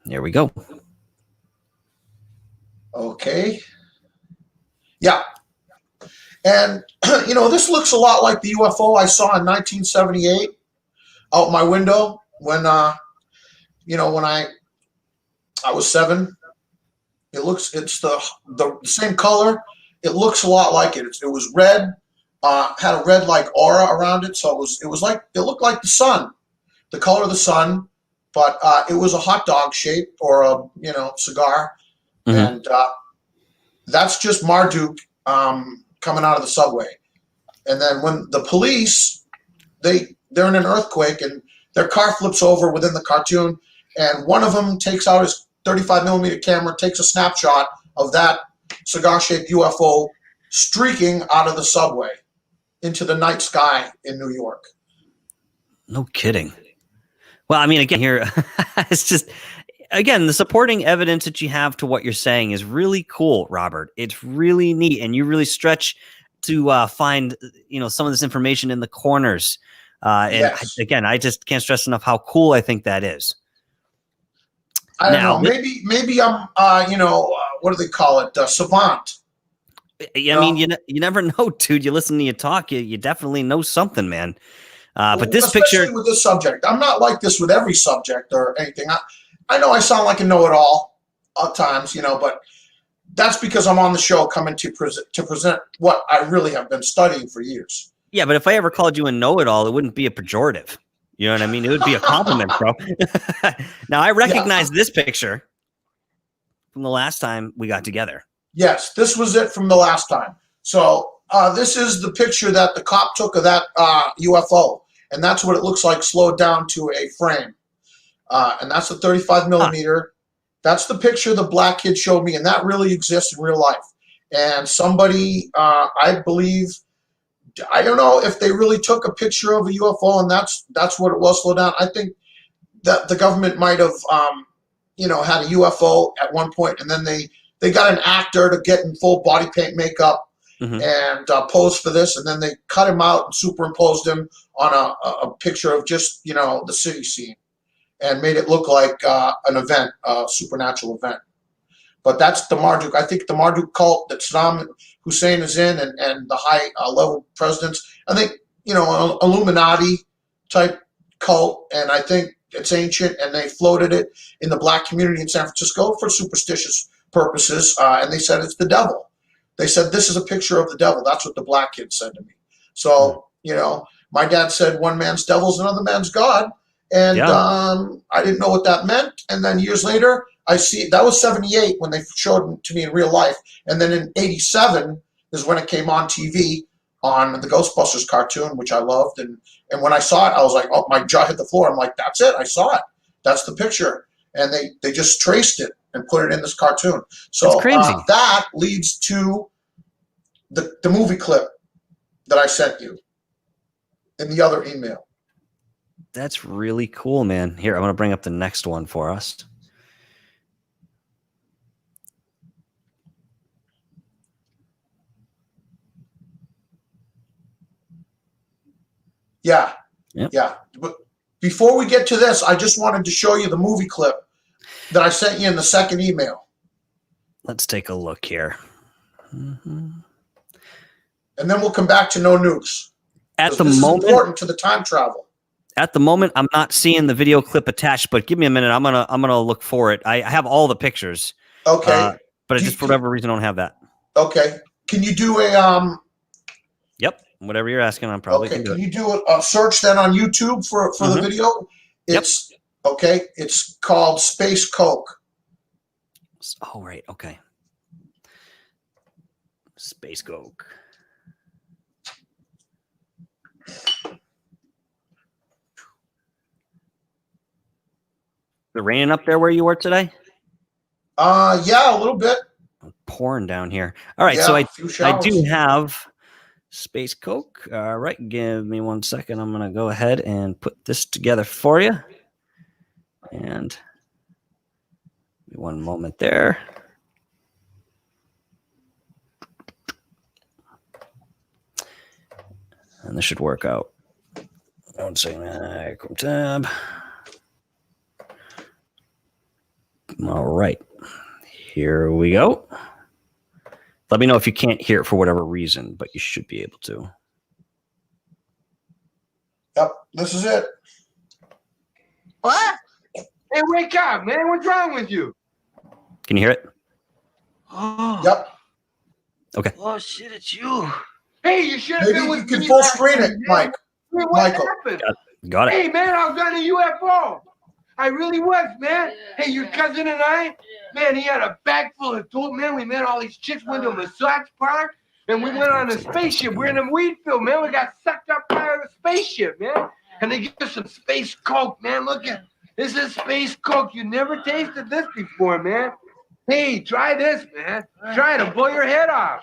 there we go. Okay. Yeah. And, this looks a lot like the UFO I saw in 1978 out my window when I was 7. It's the same color. It looks a lot like it. It was red, had a red like aura around it. So it looked like the sun, the color of the sun, but it was a hot dog shape or a cigar, and that's just Marduk coming out of the subway. And then when the police, they're in an earthquake and their car flips over within the cartoon, and one of them takes out his 35 millimeter camera, takes a snapshot of that cigar-shaped UFO streaking out of the subway into the night sky in New York. No kidding. Well, I mean, again, here, it's just, again, the supporting evidence that you have to what you're saying is really cool, Robert. It's really neat, and you really stretch to find some of this information in the corners. Yes. I just can't stress enough how cool I think that is. I don't know. Maybe I'm what do they call it? Savant. I mean, you never know, dude. You listen to you talk, you definitely know something, man. But this especially picture with this subject, I'm not like this with every subject or anything. I know I sound like a know-it-all at times, but that's because I'm on the show coming to present what I really have been studying for years. Yeah, but if I ever called you a know-it-all, it wouldn't be a pejorative. You know what I mean? It would be a compliment, bro. Now, I recognize this picture from the last time we got together. Yes, this was it from the last time. So this is the picture that the cop took of that UFO, and that's what it looks like slowed down to a frame. And that's the 35 millimeter. That's the picture the black kid showed me, and that really exists in real life. And somebody, I believe, I don't know if they really took a picture of a UFO, and that's what it was slowed down. I think that the government might have, had a UFO at one point, and then they got an actor to get in full body paint makeup and pose for this, and then they cut him out and superimposed him on a picture of just the city scene, and made it look like an event, a supernatural event. But that's the Marduk. I think the Marduk cult that Saddam Hussein is in, and the high level presidents. I think Illuminati type cult, and I think it's ancient, and they floated it in the black community in San Francisco for superstitious purposes, and they said it's the devil. They said this is a picture of the devil. That's what the black kid said to me. So my dad said one man's devil's another man's God. And I didn't know what that meant. And then years later, I see that was 78 when they showed it to me in real life. And then in 87 is when it came on TV on the Ghostbusters cartoon, which I loved. And when I saw it, I was like, oh, my jaw hit the floor. I'm like, that's it. I saw it. That's the picture. And they just traced it and put it in this cartoon. So that leads to the movie clip that I sent you in the other email. That's really cool, man. Here, I'm going to bring up the next one for us. Yeah. But before we get to this, I just wanted to show you the movie clip that I sent you in the second email. Let's take a look here. And then we'll come back to no nukes. At the this moment, is important to the time travel. At the moment, I'm not seeing the video clip attached, but give me a minute. I'm gonna look for it. I have all the pictures. Okay. But just for whatever reason, I don't have that. Okay. Can you do a Yep. Whatever you're asking, I'm probably can you do a search then on YouTube for the video? It's okay. It's called Space Coke. Oh right. Okay. Space Coke. Is it raining up there where you were today? Yeah, a little bit. Pouring down here. All right, so I do have Space Coke. All right, give me 1 second. I'm gonna go ahead and put this together for you. And give me 1 moment there. And this should work out. 1 second. Tab. All right, here we go. Let me know if you can't hear it for whatever reason, but you should be able to. Yep, this is it. What? Hey, wake up, man. What's wrong with you? Can you hear it? Oh. Yep. Okay. Oh, shit, it's you. Hey, you should have been with me. You can full screen it, Mike. Hey, what happened? Got it. Hey, man, I was on a UFO. I really was, man. Hey, your cousin and I, man, he had a bag full of dope, man. We met all these chicks, went to a massage parlor, and we went on a spaceship. We're in a weed field, man. We got sucked up by the spaceship, man. And they give us some space coke, man. Look at this is space coke. You never tasted this before, man. Hey, try this, man. Try it to blow your head off.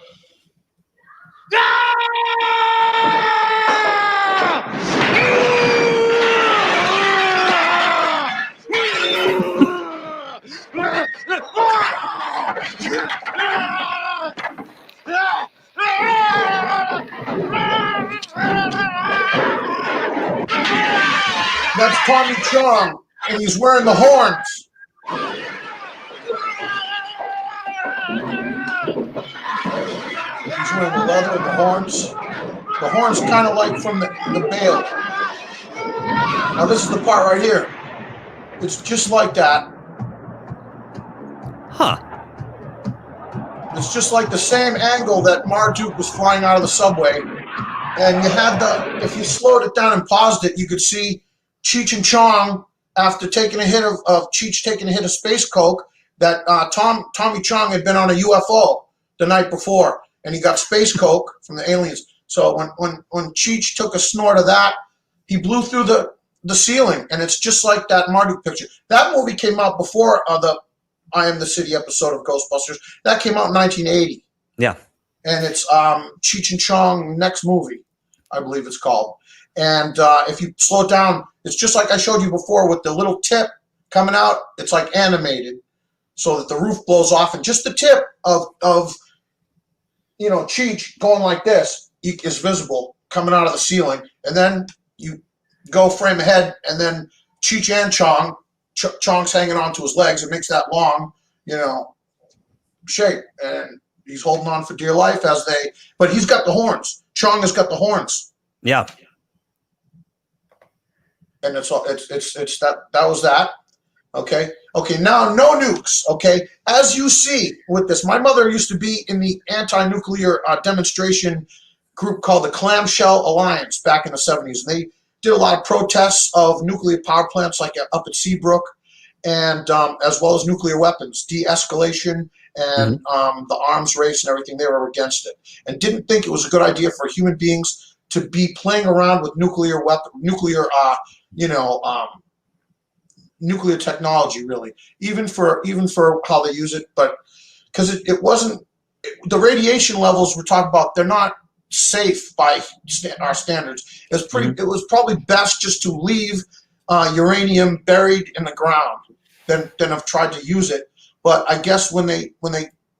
That's Tommy Chong, and he's wearing the horns. He's wearing the leather and the horns. The horns kind of like from the Baal. Now this is the part right here. It's just like that. Huh. It's just like the same angle that Marduk was flying out of the subway. And you had if you slowed it down and paused it, you could see Cheech and Chong after taking a hit of Cheech taking a hit of space coke, that Tommy Chong had been on a UFO the night before, and he got space coke from the aliens. So when Cheech took a snort of that, he blew through the ceiling, and it's just like that Marduk picture. That movie came out before the I Am the City episode of Ghostbusters. That came out in 1980. Yeah. And it's Cheech and Chong next movie, I believe it's called. And if you slow it down, it's just like I showed you before with the little tip coming out. It's like animated, so that the roof blows off, and just the tip of Cheech going like this is visible coming out of the ceiling. And then you go frame ahead, and then Cheech and Chong, Chong's hanging on to his legs. It makes that long, shape, and he's holding on for dear life but he's got the horns. Chong has got the horns. Yeah. And it's that was that. Okay. Now no nukes. Okay. As you see with this, my mother used to be in the anti-nuclear demonstration group called the Clamshell Alliance back in the 70s. And they did a lot of protests of nuclear power plants like up at Seabrook, and as well as nuclear weapons, de-escalation, and the arms race and everything. They were against it and didn't think it was a good idea for human beings to be playing around with nuclear technology, really, even for how they use it. But because it wasn't, the radiation levels we're talking about, they're not safe by our standards. It was probably best just to leave uranium buried in the ground than have tried to use it. But I guess when they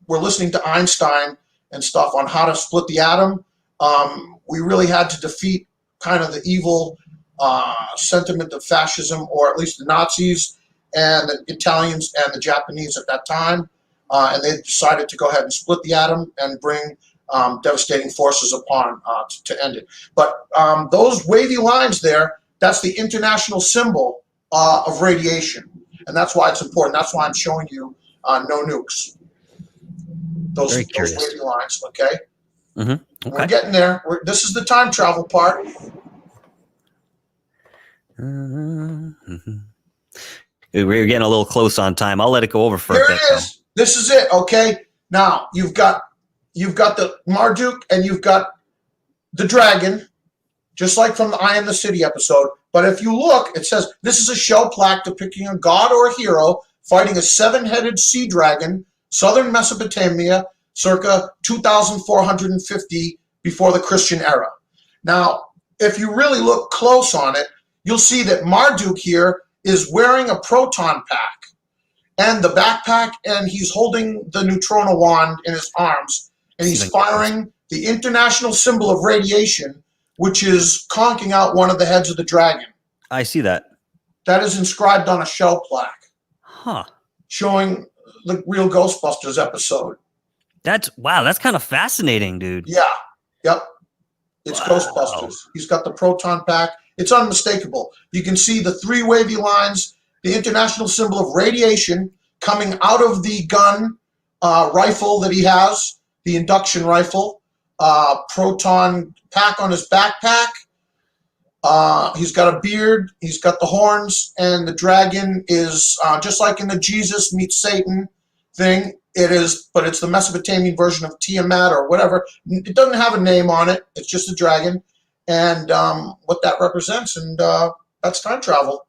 were listening to Einstein and stuff on how to split the atom, we really had to defeat kind of the evil sentiment of fascism, or at least the Nazis and the Italians and the Japanese at that time. And they decided to go ahead and split the atom and bring devastating forces upon to end it. But those wavy lines there, that's the international symbol of radiation. And that's why it's important. That's why I'm showing you no nukes. Those wavy lines, okay? Okay. We're getting there. This is the time travel part. We're getting a little close on time. I'll let it go over for Here a bit. It is. This is it, okay? Now, you've got the Marduk, and you've got the dragon, just like from the I Am the City episode. But if you look, it says this is a shell plaque depicting a god or a hero fighting a seven-headed sea dragon, southern Mesopotamia, circa 2450 before the Christian era. Now, if you really look close on it, you'll see that Marduk here is wearing a proton pack and the backpack, and he's holding the neutrino wand in his arms, and he's firing the international symbol of radiation, which is conking out one of the heads of the dragon. I see that. That is inscribed on a shell plaque. Huh. Showing the real Ghostbusters episode. That's kind of fascinating, dude. Yeah. Yep. It's Ghostbusters. He's got the proton pack. It's unmistakable. You can see the three wavy lines, the international symbol of radiation coming out of the gun rifle that he has, the induction rifle, proton pack on his backpack. He's got a beard. He's got the horns, and the dragon is just like in the Jesus meets Satan thing. It is, but it's the Mesopotamian version of Tiamat or whatever. It doesn't have a name on it. It's just a dragon, and what that represents, and that's time travel.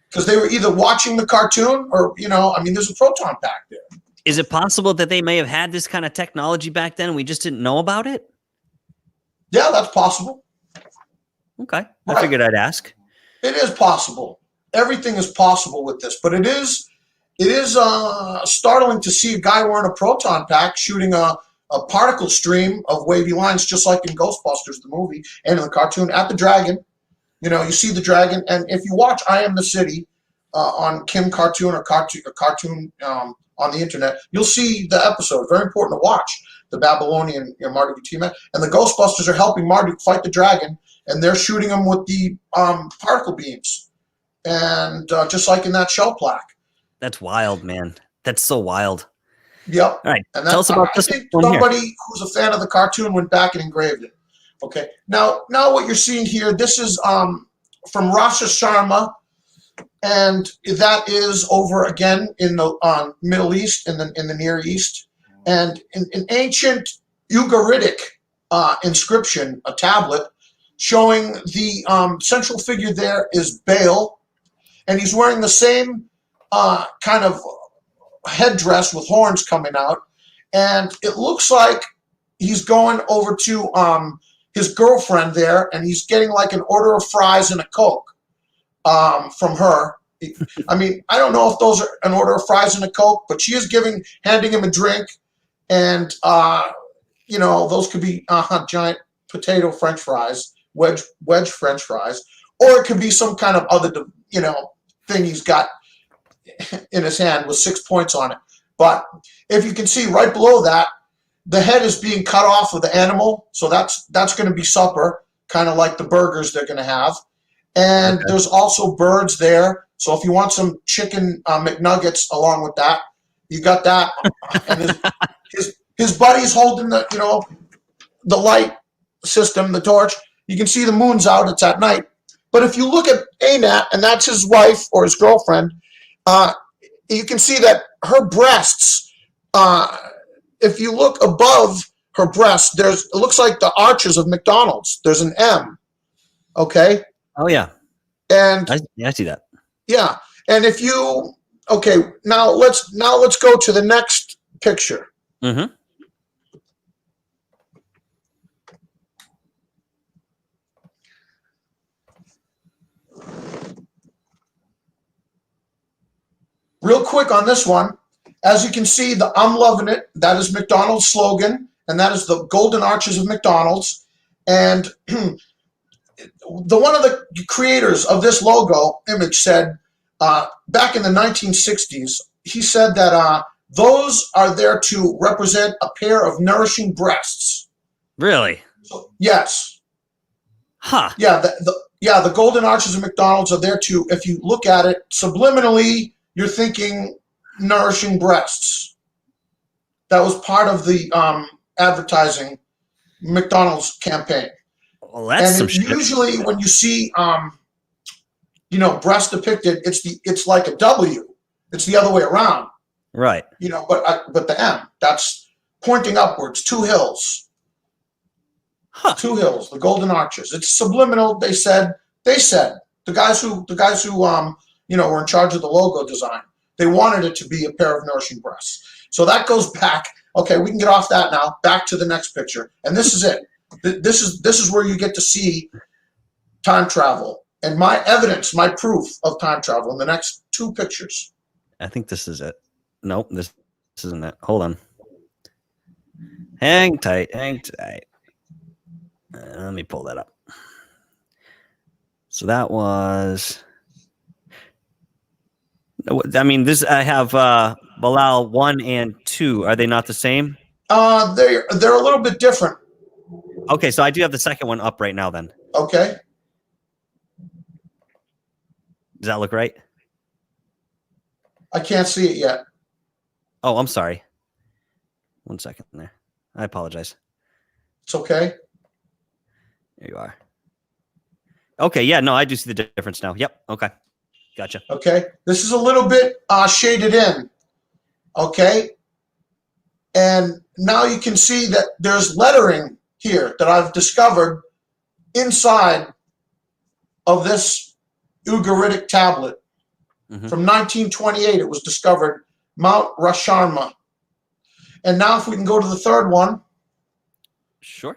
Because they were either watching the cartoon or, there's a proton pack there. Is it possible that they may have had this kind of technology back then and we just didn't know about it? Yeah, that's possible. Okay. I figured I'd ask. It is possible. Everything is possible with this, but it is startling to see a guy wearing a proton pack shooting a particle stream of wavy lines, just like in Ghostbusters, the movie, and in the cartoon, at the dragon. You know, you see the dragon, and if you watch I Am the City on Kim Cartoon or Cartoon on the internet, you'll see the episode. Very important to watch. The Babylonian Marduk team, and the Ghostbusters are helping Marduk fight the dragon, and they're shooting him with the particle beams, and just like in that shell plaque. That's wild, man. That's so wild. Yep. All right. And Tell us about I this think one somebody here. who's a fan of the cartoon went back and engraved it. Okay. Now what you're seeing here, this is from Rosh Hashanah, and that is over again in the Middle East, in the Near East, and an ancient Ugaritic inscription, a tablet, showing the central figure there is Baal, and he's wearing the same kind of headdress with horns coming out, and it looks like he's going over to his girlfriend there, and he's getting like an order of fries and a Coke from her. I mean, I don't know if those are an order of fries and a Coke, but she is handing him a drink, and you know, those could be giant potato French fries, wedge French fries, or it could be some kind of other, you know, thing he's got in his hand with 6 points on it. But if you can see right below that, the head is being cut off of the animal, so that's going to be supper, kind of like the burgers they're going to have. And there's also birds there, so if you want some chicken McNuggets along with that, you got that. And his buddy's holding the light system, the torch. You can see the moon's out; it's at night. But if you look at Anat, and that's his wife or his girlfriend, you can see that her breasts. If you look above her breasts, it looks like the arches of McDonald's. There's an M. Okay. Oh yeah. And I see that. Yeah. And if you now let's go to the next picture. Mm-hmm. Real quick on this one, as you can see, the I'm loving it, that is McDonald's slogan, and that is the golden arches of McDonald's. And one of the creators of this logo image said, back in the 1960s, he said that those are there to represent a pair of nourishing breasts. Really? So, yes. Huh. Yeah, the golden arches of McDonald's are there to, if you look at it subliminally, you're thinking nourishing breasts. That was part of the advertising McDonald's campaign. Well, that's some shit. Usually when you see breast depicted, it's like a W. It's the other way around. Right. But the M, that's pointing upwards, two hills. Huh. Two hills, the golden arches. It's subliminal, they said. The guys who were in charge of the logo design. They wanted it to be a pair of nourishing breasts. So that goes back. Okay, we can get off that now. Back to the next picture. And this is it. This is where you get to see time travel and my evidence, my proof of time travel in the next two pictures. I think this is it. Nope, this isn't it. Hold on. Hang tight. Let me pull that up. So that was... I mean, I have Bilal 1 and 2. Are they not the same? They're a little bit different. Okay, so I do have the second one up right now then. Okay. Does that look right? I can't see it yet. Oh, I'm sorry. 1 second there. I apologize. It's okay. There you are. Okay, yeah, no, I do see the difference now. Yep, okay. Gotcha. Okay. This is a little bit shaded in. Okay. And now you can see that there's lettering here that I've discovered inside of this Ugaritic tablet. Mm-hmm. From 1928, it was discovered, Mount Rasharma. And now if we can go to the third one. Sure.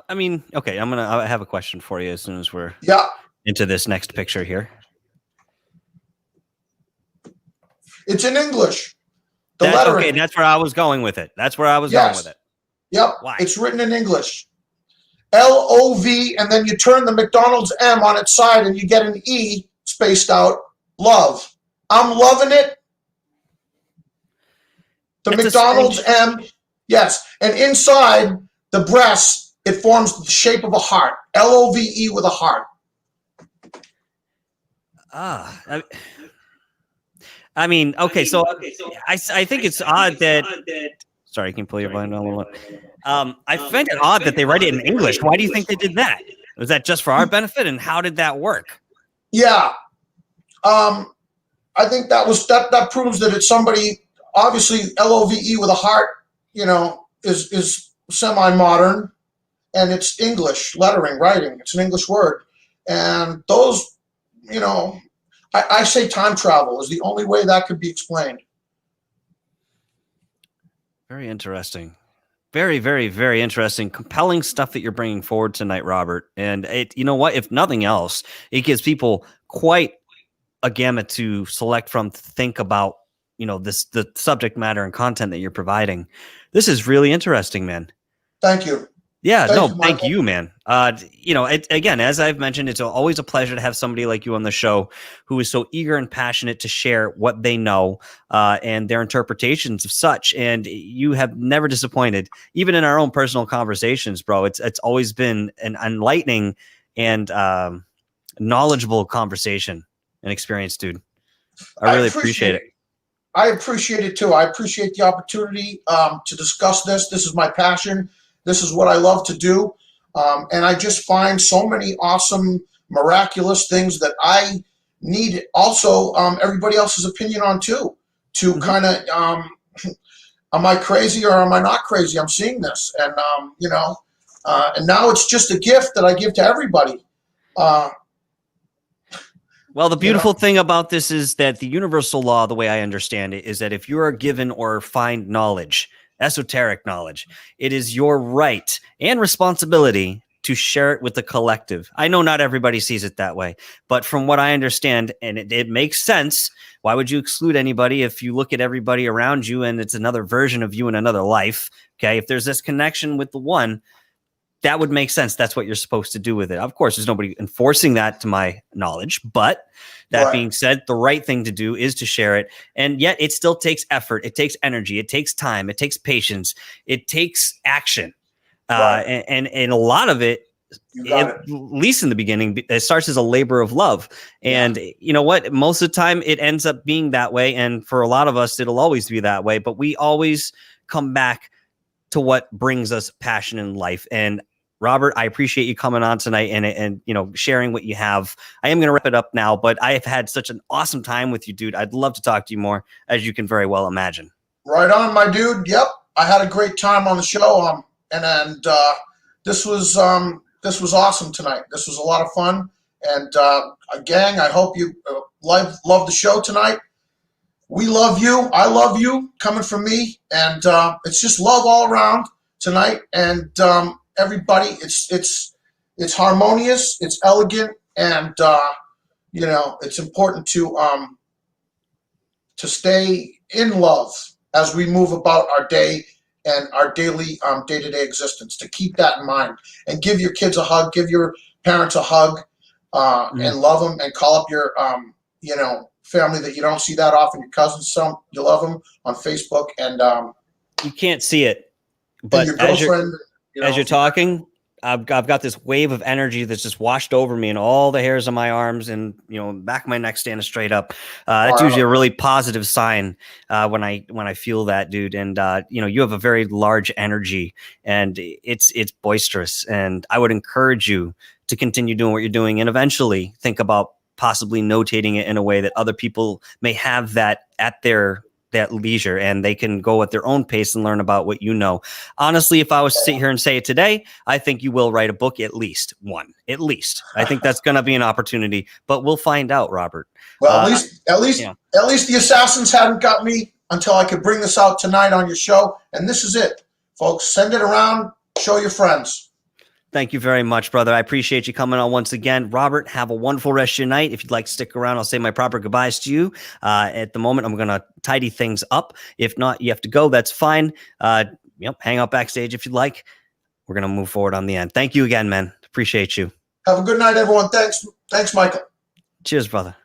I mean, okay, I have a question for you as soon as we're into this next picture here. It's in English. The lettering. Okay, that's where I was going with it. Going with it. Yep. Why? It's written in English. L-O-V, and then you turn the McDonald's M on its side and you get an E spaced out, love. I'm loving it. The It's McDonald's M, yes. And inside the breast, it forms the shape of a heart. L-O-V-E with a heart. I mean, okay, so I think it's odd that. Sorry, can you pull your volume down a little bit? I find it odd that they write it in English. Why do you think they did that? Was that just for our benefit, and how did that work? Yeah, I think that proves that it's somebody. Obviously, L-O-V-E with a heart, is semi-modern, and it's English lettering, writing. It's an English word, and those, I say time travel is the only way that could be explained. Very interesting. Very, very, very interesting. Compelling stuff that you're bringing forward tonight, Robert. And you know what? If nothing else, it gives people quite a gamut to select from to think about, the subject matter and content that you're providing. This is really interesting, man. Thank you. Yeah, thank you, man. Again, as I've mentioned, it's always a pleasure to have somebody like you on the show who is so eager and passionate to share what they know and their interpretations of such. And you have never disappointed, even in our own personal conversations, bro. It's always been an enlightening and knowledgeable conversation and experience, dude. I really appreciate it. I appreciate it too. I appreciate the opportunity to discuss this. This is my passion. This is what I love to do. And I just find so many awesome, miraculous things that I need also everybody else's opinion on too, to kind of, am I crazy or am I not crazy? I'm seeing this. And, and now it's just a gift that I give to everybody. Well, the beautiful thing about this is that the universal law, the way I understand it, is that if you are given or find knowledge, esoteric knowledge, it is your right and responsibility to share it with the collective. I know not everybody sees it that way, but from what I understand, and it makes sense, why would you exclude anybody if you look at everybody around you and it's another version of you in another life? Okay, if there's this connection with the one, that would make sense. That's what you're supposed to do with it. Of course, there's nobody enforcing that to my knowledge, but that being said, the right thing to do is to share it. And yet it still takes effort. It takes energy. It takes time. It takes patience. It takes action. And a lot of it, at least in the beginning, it starts as a labor of love. And you know what? Most of the time it ends up being that way. And for a lot of us, it'll always be that way. But we always come back to what brings us passion in life. And Robert, I appreciate you coming on tonight and sharing what you have. I am going to wrap it up now, but I have had such an awesome time with you, dude. I'd love to talk to you more, as you can very well imagine. Right on, my dude. Yep, I had a great time on the show. And this was awesome tonight. This was a lot of fun. And gang, I hope you love the show tonight. We love you. I love you, coming from me. And it's just love all around tonight. And everybody, it's harmonious, it's elegant, and it's important to stay in love as we move about our day and our daily day-to-day existence. To keep that in mind and give your kids a hug, give your parents a hug, and love them, and call up your family that you don't see that often, your cousins, you love them on Facebook, and you can't see it, but your girlfriend. As you're talking, I've got this wave of energy that's just washed over me, and all the hairs on my arms and back of my neck standing straight up. That's usually a really positive sign when I feel that, dude. And you have a very large energy, and it's boisterous. And I would encourage you to continue doing what you're doing, and eventually think about possibly notating it in a way that other people may have that at that leisure, and they can go at their own pace and learn about what you know. Honestly, if I was to sit here and say it today, I think you will write a book, at least one. At least. I think that's going to be an opportunity, but we'll find out, Robert. Well, at least the assassins hadn't got me until I could bring this out tonight on your show, and this is it, folks. Send it around, show your friends. Thank you very much, brother. I appreciate you coming on once again. Robert, have a wonderful rest of your night. If you'd like to stick around, I'll say my proper goodbyes to you. At the moment, I'm going to tidy things up. If not, you have to go. That's fine. hang out backstage if you'd like. We're going to move forward on the end. Thank you again, man. Appreciate you. Have a good night, everyone. Thanks, Michael. Cheers, brother.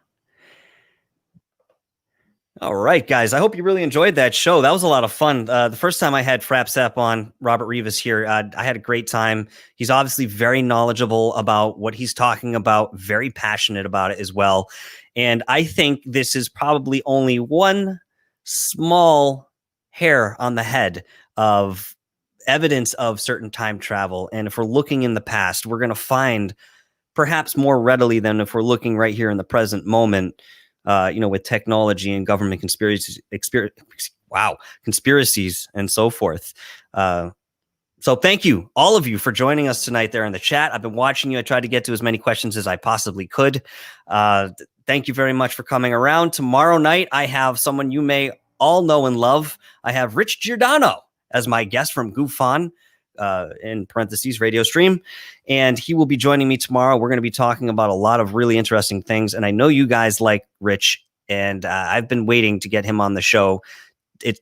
All right, guys. I hope you really enjoyed that show. That was a lot of fun. The first time I had Frapsap on, Robert Rivas here, I had a great time. He's obviously very knowledgeable about what he's talking about, very passionate about it as well. And I think this is probably only one small hair on the head of evidence of certain time travel. And if we're looking in the past, we're going to find perhaps more readily than if we're looking right here in the present moment, with technology and government conspiracies and so forth. So thank you, all of you, for joining us tonight there in the chat. I've been watching you. I tried to get to as many questions as I possibly could. Thank you very much for coming around. Tomorrow night, I have someone you may all know and love. I have Rich Giordano as my guest from GUFON, in parentheses, radio stream. And he will be joining me tomorrow. We're going to be talking about a lot of really interesting things. And I know you guys like Rich, and I've been waiting to get him on the show.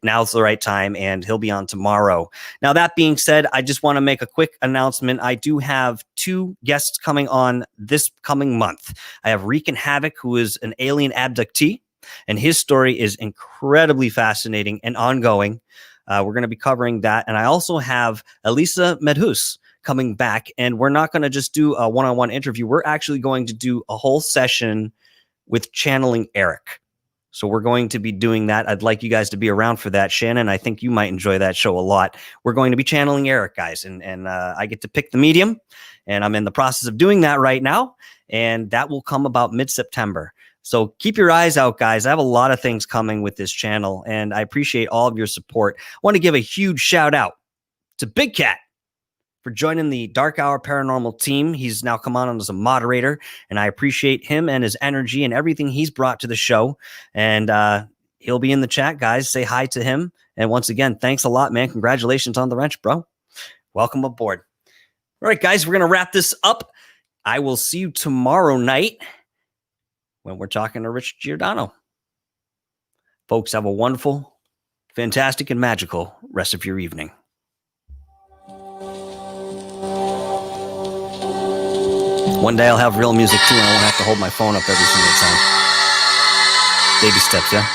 Now's the right time, and he'll be on tomorrow. Now, that being said, I just want to make a quick announcement. I do have 2 guests coming on this coming month. I have Wreaking Havoc, who is an alien abductee, and his story is incredibly fascinating and ongoing. We're going to be covering that. And I also have Elisa Medhus coming back, and we're not going to just do a one-on-one interview. We're actually going to do a whole session with channeling Eric. So we're going to be doing that. I'd like you guys to be around for that. Shannon, I think you might enjoy that show a lot. We're going to be channeling Eric, guys, and I get to pick the medium, and I'm in the process of doing that right now, and that will come about mid-September. So keep your eyes out, guys. I have a lot of things coming with this channel, and I appreciate all of your support. I want to give a huge shout out to Big Cat for joining the Dark Hour Paranormal team. He's now come on as a moderator, and I appreciate him and his energy and everything he's brought to the show. And he'll be in the chat, guys. Say hi to him. And once again, thanks a lot, man. Congratulations on the wrench, bro. Welcome aboard. All right, guys, we're going to wrap this up. I will see you tomorrow night when we're talking to Rich Giordano. Folks, have a wonderful, fantastic, and magical rest of your evening. One day I'll have real music too, and I won't have to hold my phone up every single time. Baby steps, yeah?